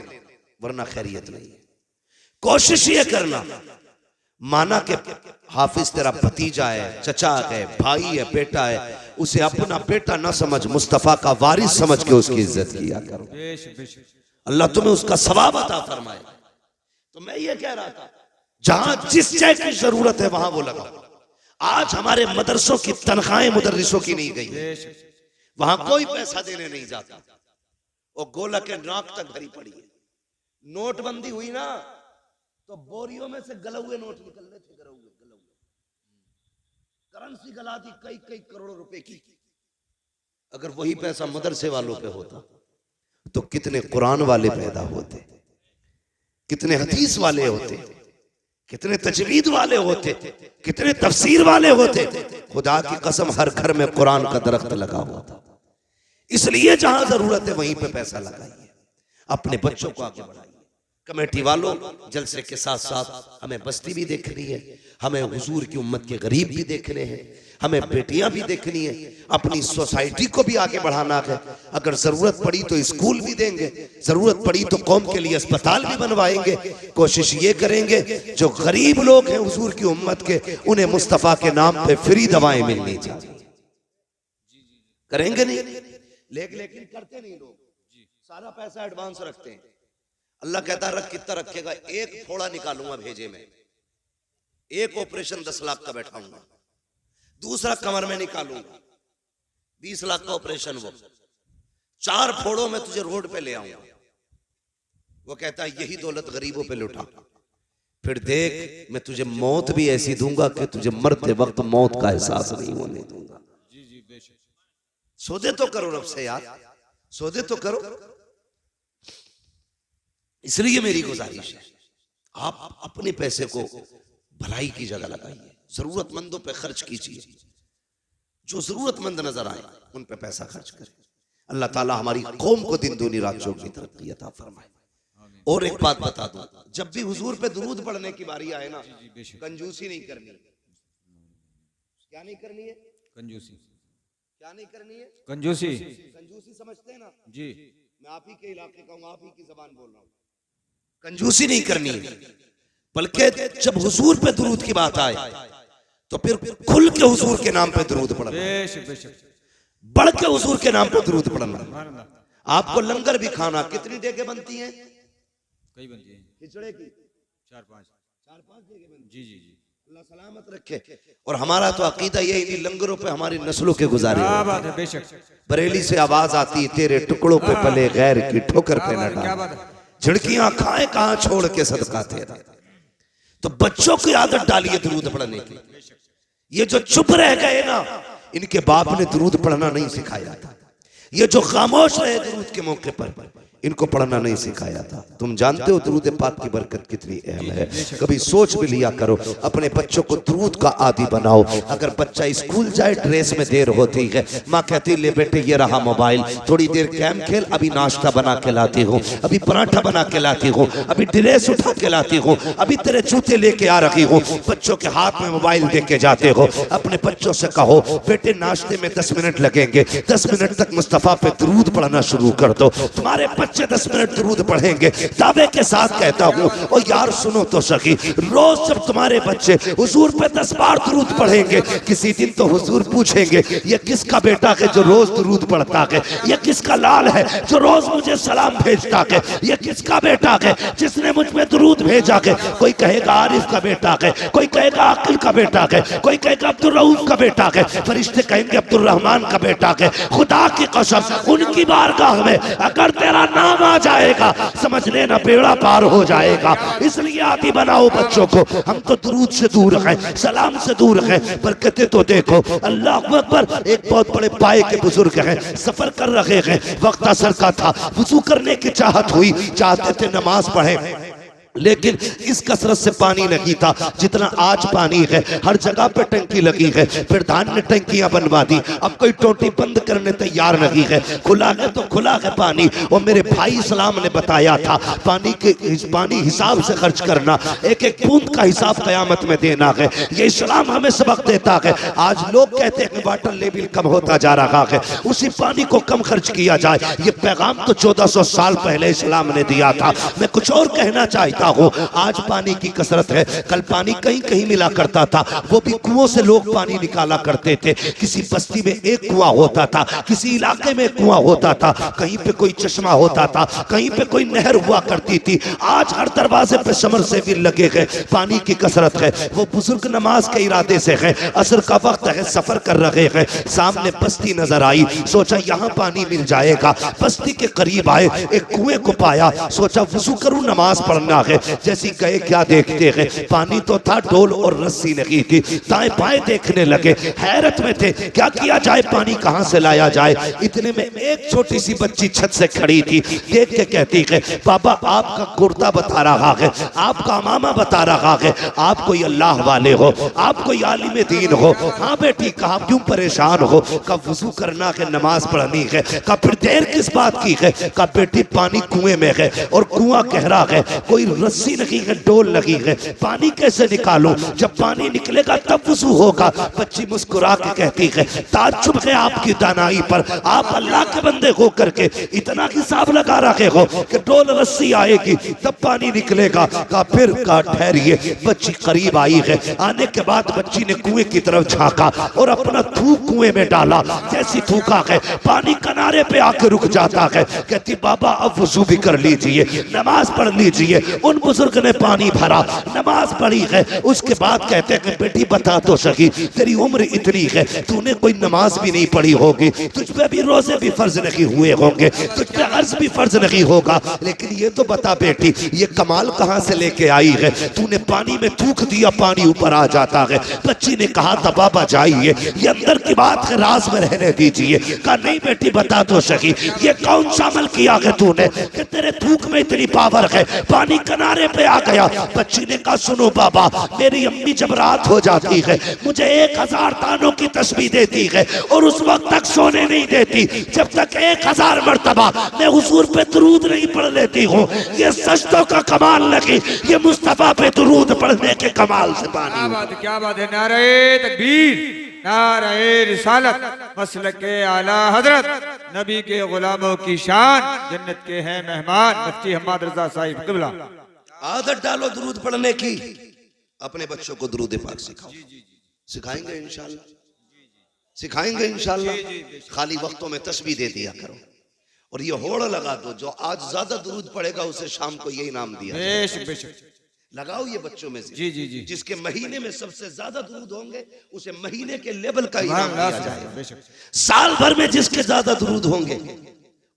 वरना खैरियत नहीं है। कोशिश ये करना, माना कि हाफिज तेरा भतीजा है, चचा है, भाई है, बेटा है, उसे अपना बेटा ना समझ, मुस्तफा का वारिस समझ के उसकी इज्जत किया करो। अल्लाह तुम्हें उसका सवाब अता फरमाए। तो मैं ये कह रहा था, जहां जिस शय की जरूरत है वहां वो लगाओ। आज हमारे मदरसों की तनख्वाहें मुदर्रिसों की नहीं गई, वहां कोई पैसा देने नहीं जाता, और गोला के नाक तक भरी पड़ी है। नोटबंदी हुई ना तो बोरियों में से गले हुए नोट निकलने थे, गले हुए करेंसी गला दी कई कई करोड़ों रुपए की। अगर वही पैसा मदरसे वालों पे होता तो कितने कुरान वाले पैदा होते, कितने हदीस वाले होते, कितने तजवीद वाले होते, कितने तफसीर वाले होते। खुदा की कसम हर घर में कुरान का दरख्त लगा होता। इसलिए जहां जरूरत है वहीं पे पैसा लगाइए, अपने बच्चों को आगे बढ़ाइए। कमेटी वालों, जलसे के साथ साथ हमें बस्ती भी देखनी है, हमें हुजूर की उम्मत के गरीब भी देखने हैं, हमें बेटियां भी देखनी है, अपनी सोसाइटी को भी आगे बढ़ाना है। अगर जरूरत पड़ी तो स्कूल भी देंगे, जरूरत पड़ी तो कौम के लिए अस्पताल भी बनवाएंगे। कोशिश ये करेंगे जो गरीब लोग हैं हुजूर की उम्मत के, उन्हें मुस्तफा के नाम पे फ्री दवाएं मिलनी चाहिए। करेंगे नहीं, लेकिन करते नहीं लोग, सारा पैसा एडवांस रखते हैं। अल्लाह कहता रख, कितना रखेगा? एक फोड़ा निकालूंगा भेजे में, एक ऑपरेशन 10 लाख का बैठाऊंगा, दूसरा कमर में निकालूंगा 20 लाख का ऑपरेशन, वो 4 फोड़ों में तुझे रोड पे ले आऊंगा। वो कहता है यही दौलत गरीबों पे लुटा, फिर देख मैं तुझे मौत भी ऐसी दूंगा कि तुझे मरते वक्त मौत का एहसास नहीं होने दूंगा। सौदे तो करो रब से यार, सौदे तो करो। इसलिए मेरी गुजारिश है, आप अपने पैसे को भलाई की जगह लगाइए, जरूरतमंदों पे खर्च कीजिए, जो जरूरतमंद नजर आए उन पे पैसा खर्च करें। अल्लाह ताला हमारी कौम को दिन दूनी रात चौगुनी तरक्की अता फरमाए। और एक बात बता दूं, जब भी हुजूर पे दुरूद पढ़ने की बारी आए ना, कंजूसी नहीं करनी। क्या नहीं करनी है? कंजूसी। क्या नहीं करनी है? कंजूसी। कंजूसी समझते हैं ना जी? मैं आप ही के इलाके का हूं, आप ही की जबान बोल रहा हूं। कंजूसी नहीं करनी है, बल्कि जब हुजूर पे दुरूद की बात आए तो फिर खुल के हुजूर के नाम पे दुरूद पढ़ना, बढ़ के हुजूर के नाम पे दुरूद पढ़ना। आपको लंगर भी खाना, कितनी डेगे बनती हैं? कई बनती हैं। खिचड़े की 4-5 डेगे बनती। जी जी जी। अल्लाह सलामत रखे। और हमारा तो अकीदा यही, नहीं लंगरों पे हमारी नस्लों के गुजारे क्या होते हैं। बात है, बेशक बरेली से आवाज आती है, तेरे टुकड़ों पे पले गैर की ठोकर पे न क्या डाल, बात है। झिड़कियां खाए कहां छोड़ के सदका तेरा। तो बच्चों की आदत डालिए दुरूद पढ़ने की। ये जो चुप रह गए ना, इनके बाप ने दुरूद पढ़ना नहीं सिखाया था। ये जो खामोश रहे दुरूद के मौके पर, इनको पढ़ना नहीं सिखाया था। तुम जानते हो दुरूद पाक की बरकत कितनी अहम है। कभी सोच भी लिया करो, अपने बच्चों को दुरूद का आदी बनाओ। अगर बच्चा स्कूल जाए, ड्रेस में देर होती है, माँ कहती ले बेटे ये रहा मोबाइल, थोड़ी देर गेम खेल, अभी नाश्ता बना के लाती हूँ, अभी पराठा बना के लाती हूँ, अभी ड्रेस उठा के लाती हूँ, अभी तेरे जूते लेके आ रही हूँ। बच्चों के हाथ में मोबाइल दे के जाते हो। अपने बच्चों से कहो बेटे नाश्ते में 10 मिनट लगेंगे, 10 मिनट तक मुस्तफा पे दुरूद पढ़ना शुरू कर दो। तुम्हारे बच्चे 10 मिनट दुरूद पढ़ेंगे। दावे के साथ कहता हूँ, और यार सुनो तो सही, रोज जब तुम्हारे बच्चे हुजूर पे 10 बार दुरूद पढ़ेंगे, किसी दिन तो हुजूर पूछेंगे ये किसका बेटा है जो रोज दुरूद पढ़ता है, ये किसका लाल है जो रोज मुझे सलाम भेजता है, ये किसका बेटा है जिसने मुझ पे दुरूद भेजा है। कोई कहेगा आरिफ का बेटा है, कोई कहेगा आकिल का बेटा है, कोई कहेगा अब्दुल रऊफ का बेटा है, फरिश्ते कहेंगे अब्दुल रहमान का बेटा है। खुदा की कसम उनकी बारगाह में अगर तेरा नाम आ जाएगा, समझ लेना बेड़ा पार हो जाएगा। इसलिए आदि बनाओ बच्चों को। हम तो दुरूद से दूर हैं, सलाम से दूर हैं, बरकतें तो देखो। अल्लाह अकबर। एक बहुत बड़े पाए के बुजुर्ग हैं, सफर कर रहे हैं, वक्त असर का था, वुजू करने की चाहत हुई, चाहते थे नमाज पढ़े, लेकिन इस कसरत से पानी नहीं था जितना आज पानी है। हर जगह पे टंकी लगी है, प्रधान ने टंकियां बनवा दी। अब कोई टोटी बंद करने तैयार नहीं है, खुला है तो खुला है पानी। और मेरे भाई इस्लाम ने बताया था पानी हिसाब से खर्च करना, एक एक बूंद का हिसाब कयामत में देना है। ये इस्लाम हमें सबक देता है। आज लोग कहते हैं वाटर लेवल कम होता जा रहा है, उसी पानी को कम खर्च किया जाए। ये पैगाम तो 1400 साल पहले इस्लाम ने दिया था। मैं कुछ और कहना चाहता हो, आज पानी की कसरत है, कल पानी कहीं कहीं मिला करता था, वो भी कुओं से लोग पानी निकाला करते थे। किसी बस्ती में एक कुआं होता था, किसी इलाके में कुआं होता था, कहीं पे कोई चश्मा होता था, कहीं पे कोई नहर हुआ करती थी। आज हर दरवाजे पे समर से भी लगे गए। पानी की कसरत है। वो बुजुर्ग नमाज के इरादे से है, असर का वक्त है, सफर कर रहे हैं, सामने बस्ती नजर आई, सोचा यहाँ पानी मिल जाएगा। बस्ती के करीब आए, एक कुएं को पाया, सोचा वुजू करूं नमाज पढ़ना है। जैसी गए क्या देखते हैं, पानी तो था, डोल और रस्सी नहीं थी। दाएं बाएं देखने लगे, हैरत में थे, क्या किया जाए, पानी कहां से लाया जाए। इतने में एक छोटी सी बच्ची छत से खड़ी थी, देख के कहती है बाबा आपका कुर्ता बता रहा है, आपका मामा बता रहा है, आप कोई अल्लाह वाले हो, आप कोई आलिम दीन हो। हाँ बेटी, कहा क्यों परेशान हो, कब वुजू करना है, नमाज पढ़नी है, कब फिर देर किस बात की है, कब बेटी पानी कुएं में है और कुआं गहरा है, कोई रस्सी लगी है, डोल लगी है, पानी कैसे निकालूं, जब पानी निकलेगा तब वुजू होगा। बच्ची मुस्कुरा के कहती है ताज्जुब है आपकी दानाई पर, आप अल्लाह के बंदे हो करके इतना हिसाब लगा रखे हो कि डोल रस्सी आएगी तब पानी निकलेगा। का फिर का ठहरिए। बच्ची करीब आई है, आने के बाद बच्ची ने कुएं की तरफ झांका और अपना थूक कुएं में डाला। जैसी थूका है, पानी किनारे पे आके रुक जाता है। कहती बाबा अब वुजू भी कर लीजिए, नमाज पढ़ लीजिए। उन बुजुर्ग ने पानी भरा, नमाज पढ़ी है। उसके बाद कहते हैं बेटी बता तो सही, तेरी उम्र इतनी है, तूने कोई नमाज भी नहीं पढ़ी होगी, तुझ पे भी रोजे भी फर्ज नहीं हुए होंगे, तुझ पे अर्ज भी फर्ज नहीं होगा, लेकिन ये तो बता बेटी ये कमाल कहां से लेके आई है, तूने पानी में थूक दिया, पानी ऊपर आ जाता है। बच्ची ने कहा था बाबा जाइए, ये अंदर की बात है, राज में रहने दीजिए। कहा नहीं बेटी बता तो सही, ये कौन सा अमल किया है तूने कि तेरे थूक में इतनी पावर है, पानी किनारे पे आ गया। बच्ची ने कहा सुनो बाबा, मेरी अम्मी जब रात हो जाती है मुझे 1000 तानों की तस्बीह देती है और उस वक्त तक सोने नहीं देती जब तक 1000 मर्तबा मैं हुजूर पे दुरूद नहीं पढ़ लेती हूँ। ये सजदों का कमाल लगी, ये मुस्तफा पे दुरूद पढ़ने के कमाल से पानी। क्या बात है, नारे तकबीर, नारे रिसालत, मसलके आला हजरत, नबी के गुलामों की शान, जन्नत के हैं मेहमान, मुफ्ती हम्मद रजा साहिब किबला। आदत डालो दुरूद पढ़ने की, अपने बच्चों को दुरूद पाक सिखाओ। सिखाएंगे इंशाल्लाह, सिखाएंगे इंशाल्लाह। खाली वक्तों में तस्बीह दे दिया करो और ये होड़ लगा दो, जो आज ज्यादा दुरूद पढ़ेगा उसे शाम को यही नाम दिया। बेशक बेशक। लगाओ ये बच्चों में से। जी जी जी। जिसके महीने में सबसे ज्यादा दुरूद होंगे उसे महीने के लेवल का इनाम दिया जाएगा। बेशक। साल भर में जिसके ज्यादा दुरूद होंगे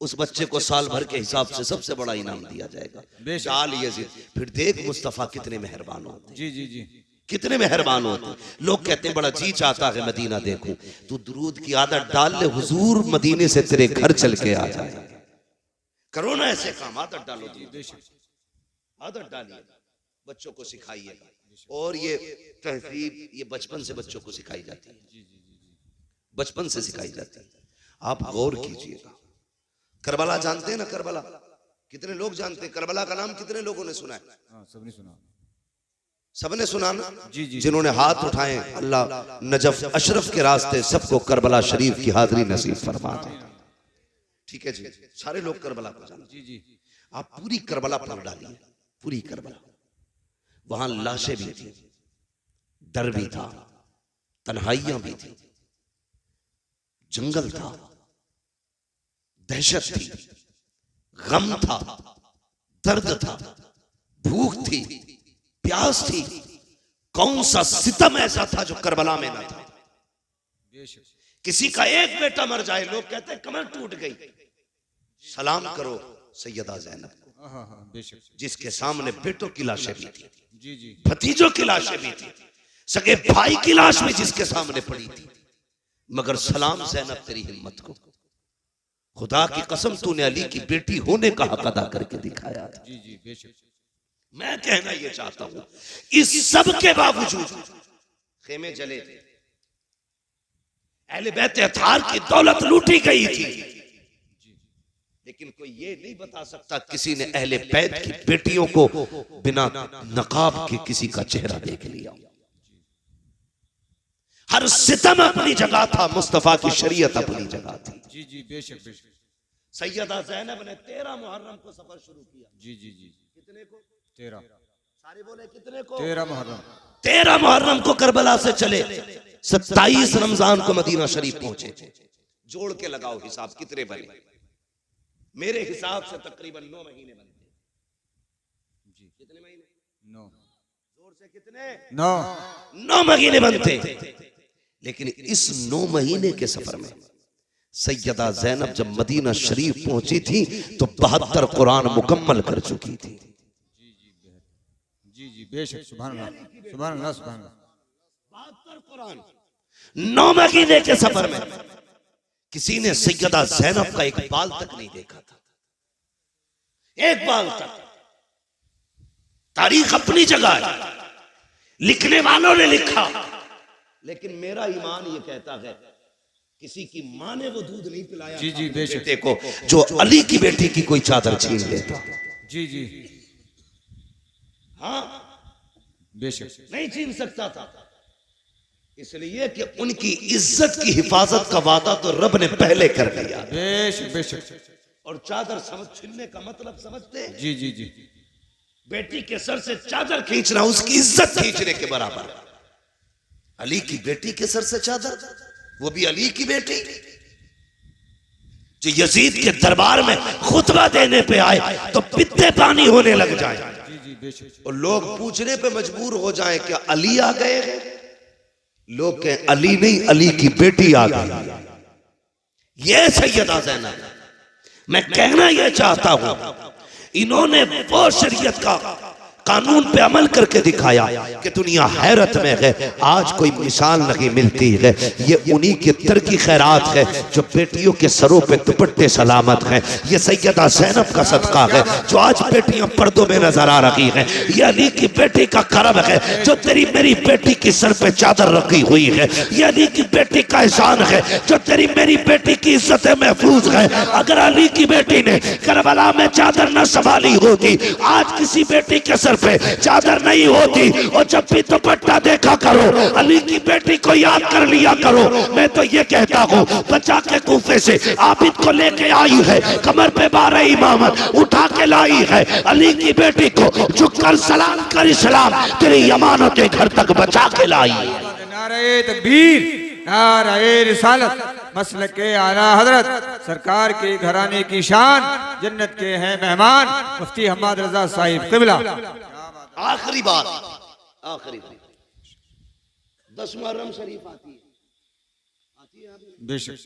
उस बच्चे को साल भर के हिसाब से सबसे बड़ा इनाम दिया जाएगा। चाल यजीद। फिर देख मुस्तफा कितने मेहरबान होते। जी जी जी। कितने मेहरबान होते। लोग कहते हैं बड़ा जी चाहता है मदीना देखूं, तू दुरूद की आदत डाल ले, हुजूर मदीने से तेरे घर चल के आ जाए। करो ना ऐसे काम, आदत डालो, आदत डालिए, बच्चों को सिखाइएगा। और ये तहजीब ये बचपन से बच्चों को सिखाई जाती है, बचपन से सिखाई जाती है। आप गौर कीजिएगा। करबला जानते हैं ना? करबला कितने लोग जानते हैं? करबला का नाम कितने लोगों ने सुना है? सबने सुना, सबने सुना ना? जी जी। जिन्होंने हाथ उठाए, अल्लाह नजफ अशरफ के रास्ते सबको करबला शरीफ की हाजिरी नसीब फरमा दे। ठीक है जी, सारे लोग करबला को जानते। जी जी। आप पूरी करबला पढ़ डालिए, पूरी करबला। वहां लाशें भी थी, डर भी था, तन्हाइयां भी थी, जंगल था, दहशत थी, गम था, दर्द था, भूख थी, प्यास थी। कौन सा सितम ऐसा था जो करबला में ना था? किसी का एक बेटा मर जाए, लोग कहते हैं कमर टूट गई। सलाम करो सैयदा ज़ैनब को, जिसके सामने बेटों की लाशें भी थी, जी जी, भतीजों की लाशें भी थी, सगे भाई की लाश भी जिसके सामने पड़ी थी। मगर सलाम ज़ैनब तेरी हिम्मत को, खुदा की कसम तूने अली की बेटी होने का हक अदा करके दिखाया था। जी जी, बेशक। मैं कहना ये चाहता हूं, इस सब के बावजूद खेमे जले थे, अहले बैत अतार की दौलत लूटी गई थी, लेकिन कोई ये नहीं बता सकता किसी ने अहले बैत की बेटियों को बिना नकाब के किसी का चेहरा देख लिया। हर सितम अपनी जगह था, मुस्तफा की शरीयत अपनी जगह थी। जी जी, बेशक बेशक। सैयदा ज़ैनब ने 13 मुहर्रम को सफर शुरू किया। जी जी जी। कितने को? 13। सारे बोले कितने को? 13 मुहर्रम। 13 मुहर्रम को करबला से चले, 27 रमजान को मदीना शरीफ पहुंचे। जोड़ के लगाओ हिसाब कितने बने? मेरे हिसाब से तकरीबन 9 महीने बनते। कितने महीने? 9। जोर से कितने? 9 महीने बनते। लेकिन इस 9 महीने के सफर में सैयदा ज़ैनब जब मदीना शरीफ पहुंची थी तो 72 कुरान मुकम्मल कर चुकी थी। जी जी, बेशक। सुभान अल्लाह, सुभान अल्लाह, सुभान अल्लाह। 72 कुरान 9 महीने के सफर में किसी ने सैयदा ज़ैनब का एक बाल तक नहीं देखा था, एक बाल तक। तारीख अपनी जगह है, लिखने वालों ने लिखा, लेकिन मेरा ईमान ये कहता है किसी की मां ने वो दूध नहीं पिलाया। जी जी, बेशक। बेटे को जो अली की बेटी की कोई चादर छीन लेता। जी जी, हाँ, बेशक। नहीं छीन सकता था, इसलिए कि उनकी इज्जत की हिफाजत का वादा तो रब ने पहले कर दिया। बेशक बेशक। और चादर समझ छीनने का मतलब समझते हैं? जी जी जी, बेटी के सर से चादर खींचना उसकी इज्जत खींचने के बराबर। अली की बेटी के सर से चादर, वो भी अली की बेटी जो यजीद के दरबार में खुतबा देने पे आए तो पित्ते पानी होने लग जाए। जी जी, बेशक। और लोग पूछने पे मजबूर हो जाए क्या अली आ गए? लोग कहें अली नहीं, अली की बेटी आ गई। ये सैयदा ज़ैनब। मैं कहना यह चाहता हूं, इन्होंने वो शरीयत का कानून पे अमल करके दिखाया कि दुनिया हैरत में है। आज कोई मिसाल नहीं मिलती है। ये उन्हीं की तरकी खैरात है जो बेटियों के सरों पे दुपट्टे सलामत हैं। ये सैयदा ज़ैनब का सदका है जो आज बेटियां पर्दों में नजर आ रही हैं। ये अली की बेटी का करम है जो तेरी मेरी बेटी की सर पे चादर रखी हुई है। ये अली की बेटी का एहसान है जो तेरी मेरी बेटी की इज्जत महफूज है। अगर अली की बेटी ने करबला में चादर न संभाली होती, आज किसी बेटी के सर पे चादर नहीं होती। और जब भी दुपट्टा देखा करो, अली की बेटी को याद कर लिया करो। मैं तो ये कहता हूँ, बचा के कूफे से आबिद को लेके आई है, कमर पे 12 इमामत उठा के लाई है। अली की बेटी को झुककर सलाम कर, इस्लाम तेरी अमानत के घर तक बचा के लाई है। नारे तकबीर, नारे रिसालत, मसलक के आला हजरत सरकार के घराने की शान, जन्नत के हैं मेहमान, मुफ्ती हम्माद रजा साहिब क़िबला। आखिरी बात, आखिरी बात, 10 मुहर्रम शरीफ आती है बेशक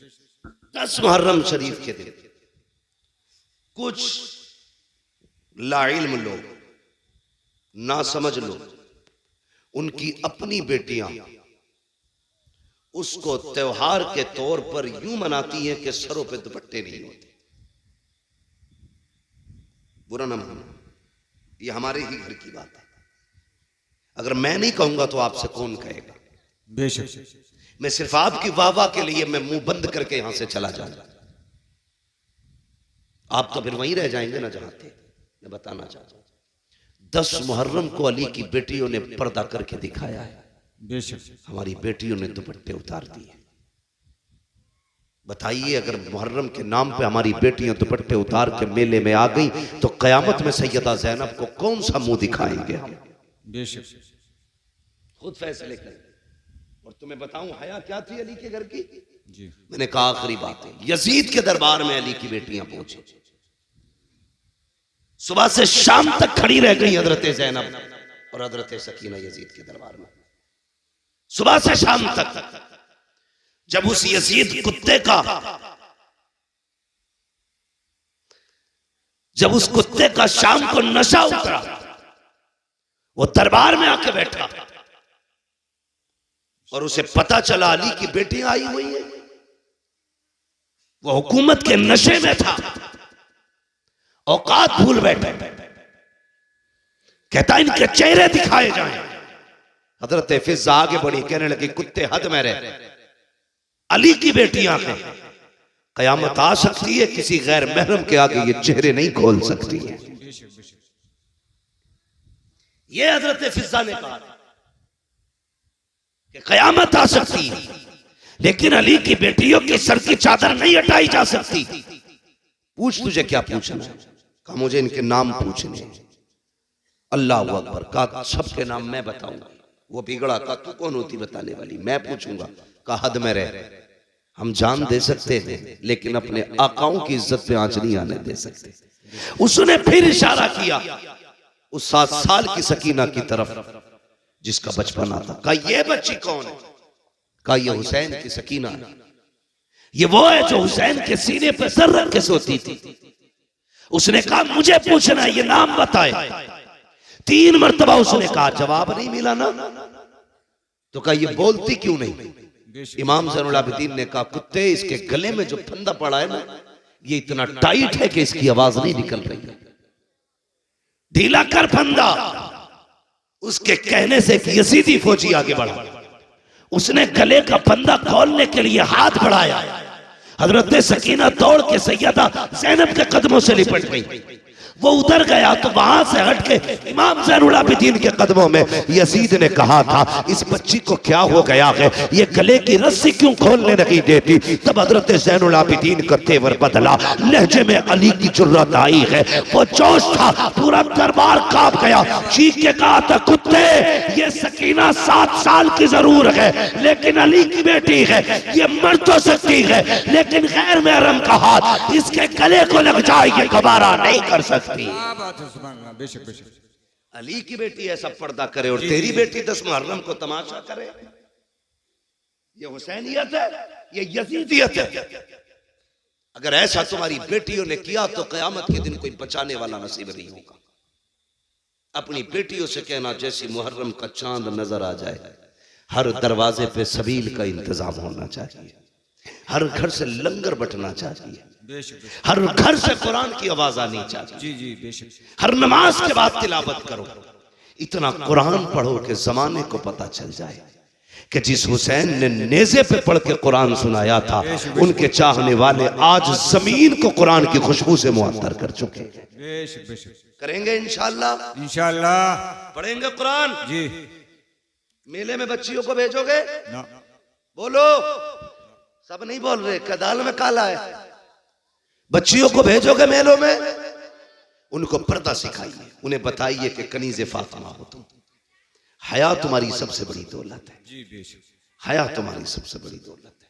10 मुहर्रम शरीफ के दिन कुछ लाइल्म लोग, ना समझ लोग, उनकी अपनी बेटियां उसको त्योहार के तौर पर यूं मनाती हैं कि सरों पे दुपट्टे नहीं होते। बुरा ना मानो, ये हमारे ही घर की बात है। अगर मैं नहीं कहूंगा तो आपसे कौन कहेगा? बेशक मैं सिर्फ आपकी वाहवाह के लिए मैं मुंह बंद करके यहां से चला जाऊंगा, आप तो फिर वहीं रह जाएंगे ना जहां थे। मैं बताना चाहता हूं 10 मुहर्रम को अली की बेटियों ने पर्दा करके दिखाया है। बेशक हमारी बेटियों ने दुपट्टे उतार दिए। बताइए, अगर मुहर्रम के नाम पे हमारी बेटियां दुपट्टे उतार के मेले में आ गई तो कयामत में सैयदा ज़ैनब को कौन सा मुंह दिखाएंगे हम? बेशक खुद फैसले करें। और तुम्हें बताऊं हया क्या थी अली के घर की? जी मैंने कहा आखिरी बात है, यजीद के दरबार में अली की बेटियां पहुंची, सुबह से शाम तक खड़ी रह गई हजरत ज़ैनब और हजरत सकीना यजीद के दरबार में, सुबह से शाम तक। जब उस यजीद कुत्ते का, जब उस कुत्ते का शाम को नशा उतरा, वो दरबार में आके बैठा और उसे पता चला अली की बेटियां आई हुई हैं, वो हुकूमत के नशे में था, औकात भूल बैठे। कहता इनके चेहरे दिखाए जाएं। हजरत फिजा आगे बढ़ी, कहने लगी कुत्ते हद में रहे, अली की बेटियां हैं, कयामत आ सकती है, किसी गैर महरम के आगे ये चेहरे नहीं खोल सकती है। ये हजरत फिजा ने कहा कि कयामत आ सकती है, लेकिन अली की बेटियों के सर की चादर नहीं हटाई जा सकती। पूछ तुझे क्या पूछना है? कहा मुझे इनके नाम पूछने हैं। अल्लाह अकबर। कहा सबके नाम मैं बताऊंगा। वो बिगड़ा, कहा तू कौन होती बताने वाली? मैं पूछूंगा। कहा हद में रह, हम जान दे सकते हैं लेकिन अपने आकाओं की इज्जत पे आंच नहीं आने दे सकते। उसने फिर इशारा किया उस 7 साल की सकीना की तरफ जिसका बचपना था। कहा ये बच्ची कौन है? कहा ये हुसैन की सकीना है, ये वो है जो हुसैन के सीने पर सर रख के सोती थी। उसने कहा मुझे पूछना है, ये नाम बताए। 3 मरतबा उसने कहा, जवाब नहीं मिला ना। तो कहा ये बोलती क्यों नहीं? इमाम ज़ैनुल आबिदीन ने कहा कुत्ते, इसके गले में जो फंदा पड़ा है ना, ये इतना टाइट है कि इसकी आवाज नहीं निकल रही। ढीला कर फंदा। उसके कहने से एक यजीदी फौजी आगे बढ़ा, उसने गले का फंदा खोलने के लिए हाथ बढ़ाया। हजरत सकीना दौड़ के सैयदा ज़ैनब के कदमों से लिपट गई। वो उधर गया तो वहां से हट के इमाम ज़ैनुल आबिदीन के कदमों में यजीद ने कहा था इस बच्ची को क्या हो गया है, ये गले की रस्सी क्यों खोलने नहीं देती? तब हजरत ज़ैनुल आबिदीन का तेवर बदला, लहजे में अली की जुर्रत आई है, वो जोश था, पूरा दरबार कांप गया। चीख के कहा था कुत्ते, ये सकीना 7 साल की जरूर है लेकिन अली की बेटी है, ये मर तो सकती है लेकिन गैर महरम का हाथ इसके गले को लग जाए, ये दोबारा नहीं कर सकती। बात है, सुभान अल्लाह। बेशक बेशक अली की बेटी ऐसा पर्दा करे और तेरी बेटी 10 मुहर्रम को तमाशा करे, ये हुसैनियत है, ये यजीदियत है। अगर ऐसा तुम्हारी बेटियों ने किया तो कयामत के दिन कोई बचाने वाला नसीब नहीं होगा। अपनी बेटियों से कहना जैसी मुहर्रम का चांद नजर आ जाए, हर दरवाजे पे सबील का इंतजाम होना चाहिए, हर घर से लंगर बटना चाहिए, हर घर से कुरान की आवाज आनी चाहिए। जी जी बेशक। हर नमाज के बाद तिलावत करो, इतना कुरान पढ़ो कि जमाने को पता चल जाए कि जिस हुसैन ने नेज़े पे पढ़ के कुरान सुनाया था, उनके चाहने वाले आज जमीन को कुरान की खुशबू से मुअत्तर कर चुके हैं। बेशक बेशक करेंगे इंशाअल्लाह, इंशाअल्लाह पढ़ेंगे कुरान। जी। मेले में बच्चियों को भेजोगे? ना। बोलो, सब नहीं बोल रहे, कदाल में काला है। बच्चियों को भेजोगे मेलों में, उनको पर्दा सिखाइए, उन्हें बताइए कि कनीज़े फातिमा हो तुम, हया तुम्हारी सबसे बड़ी दौलत है। जी बेशक। हया तुम्हारी सबसे बड़ी दौलत है।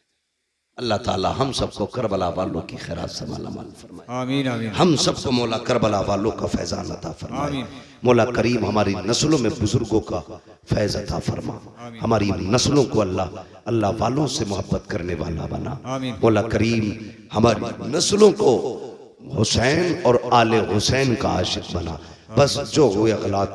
अल्लाह ताला हम सबको करबला वालों की खैरात से माला माल फरमाए। आमीन आमीन। हम सबको मौला करबला वालों का फैजान अता फरमाए। आमीन। मौला करीम हमारी नस्लों में बुजुर्गों का फैज़ अता फरमा, हमारी नस्लों को अल्लाह अल्लाह वालों से मोहब्बत करने वाला बना। मौला करीम हमारी नस्लों को हुसैन और आले हुसैन का आशिक बना। बस जो हुए गलत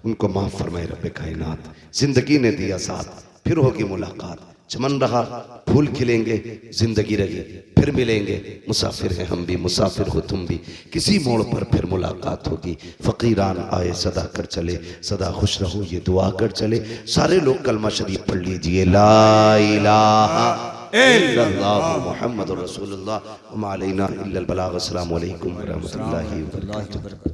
उनको माफ फरमाए रब्बे कायनात। जिंदगी ने दिया साथ, फिर होगी मुलाकात। चमन रहा फूल खिलेंगे, जिंदगी रही फिर मिलेंगे। मुसाफिर हैं हम भी, मुसाफिर हो तुम भी, किसी मोड़ पर फिर मुलाकात होगी। फकीरान आए सदा कर चले, सदा खुश रहो ये दुआ कर चले। सारे लोग कलमा शरीफ पढ़ लीजिए, ला इलाहा इल्लल्लाह मुहम्मदुर रसूलुल्लाह व मा अलैना इल्लल बलाग। अस्सलामु अलैकुम व रहमतुल्लाहि व बरकातुहू।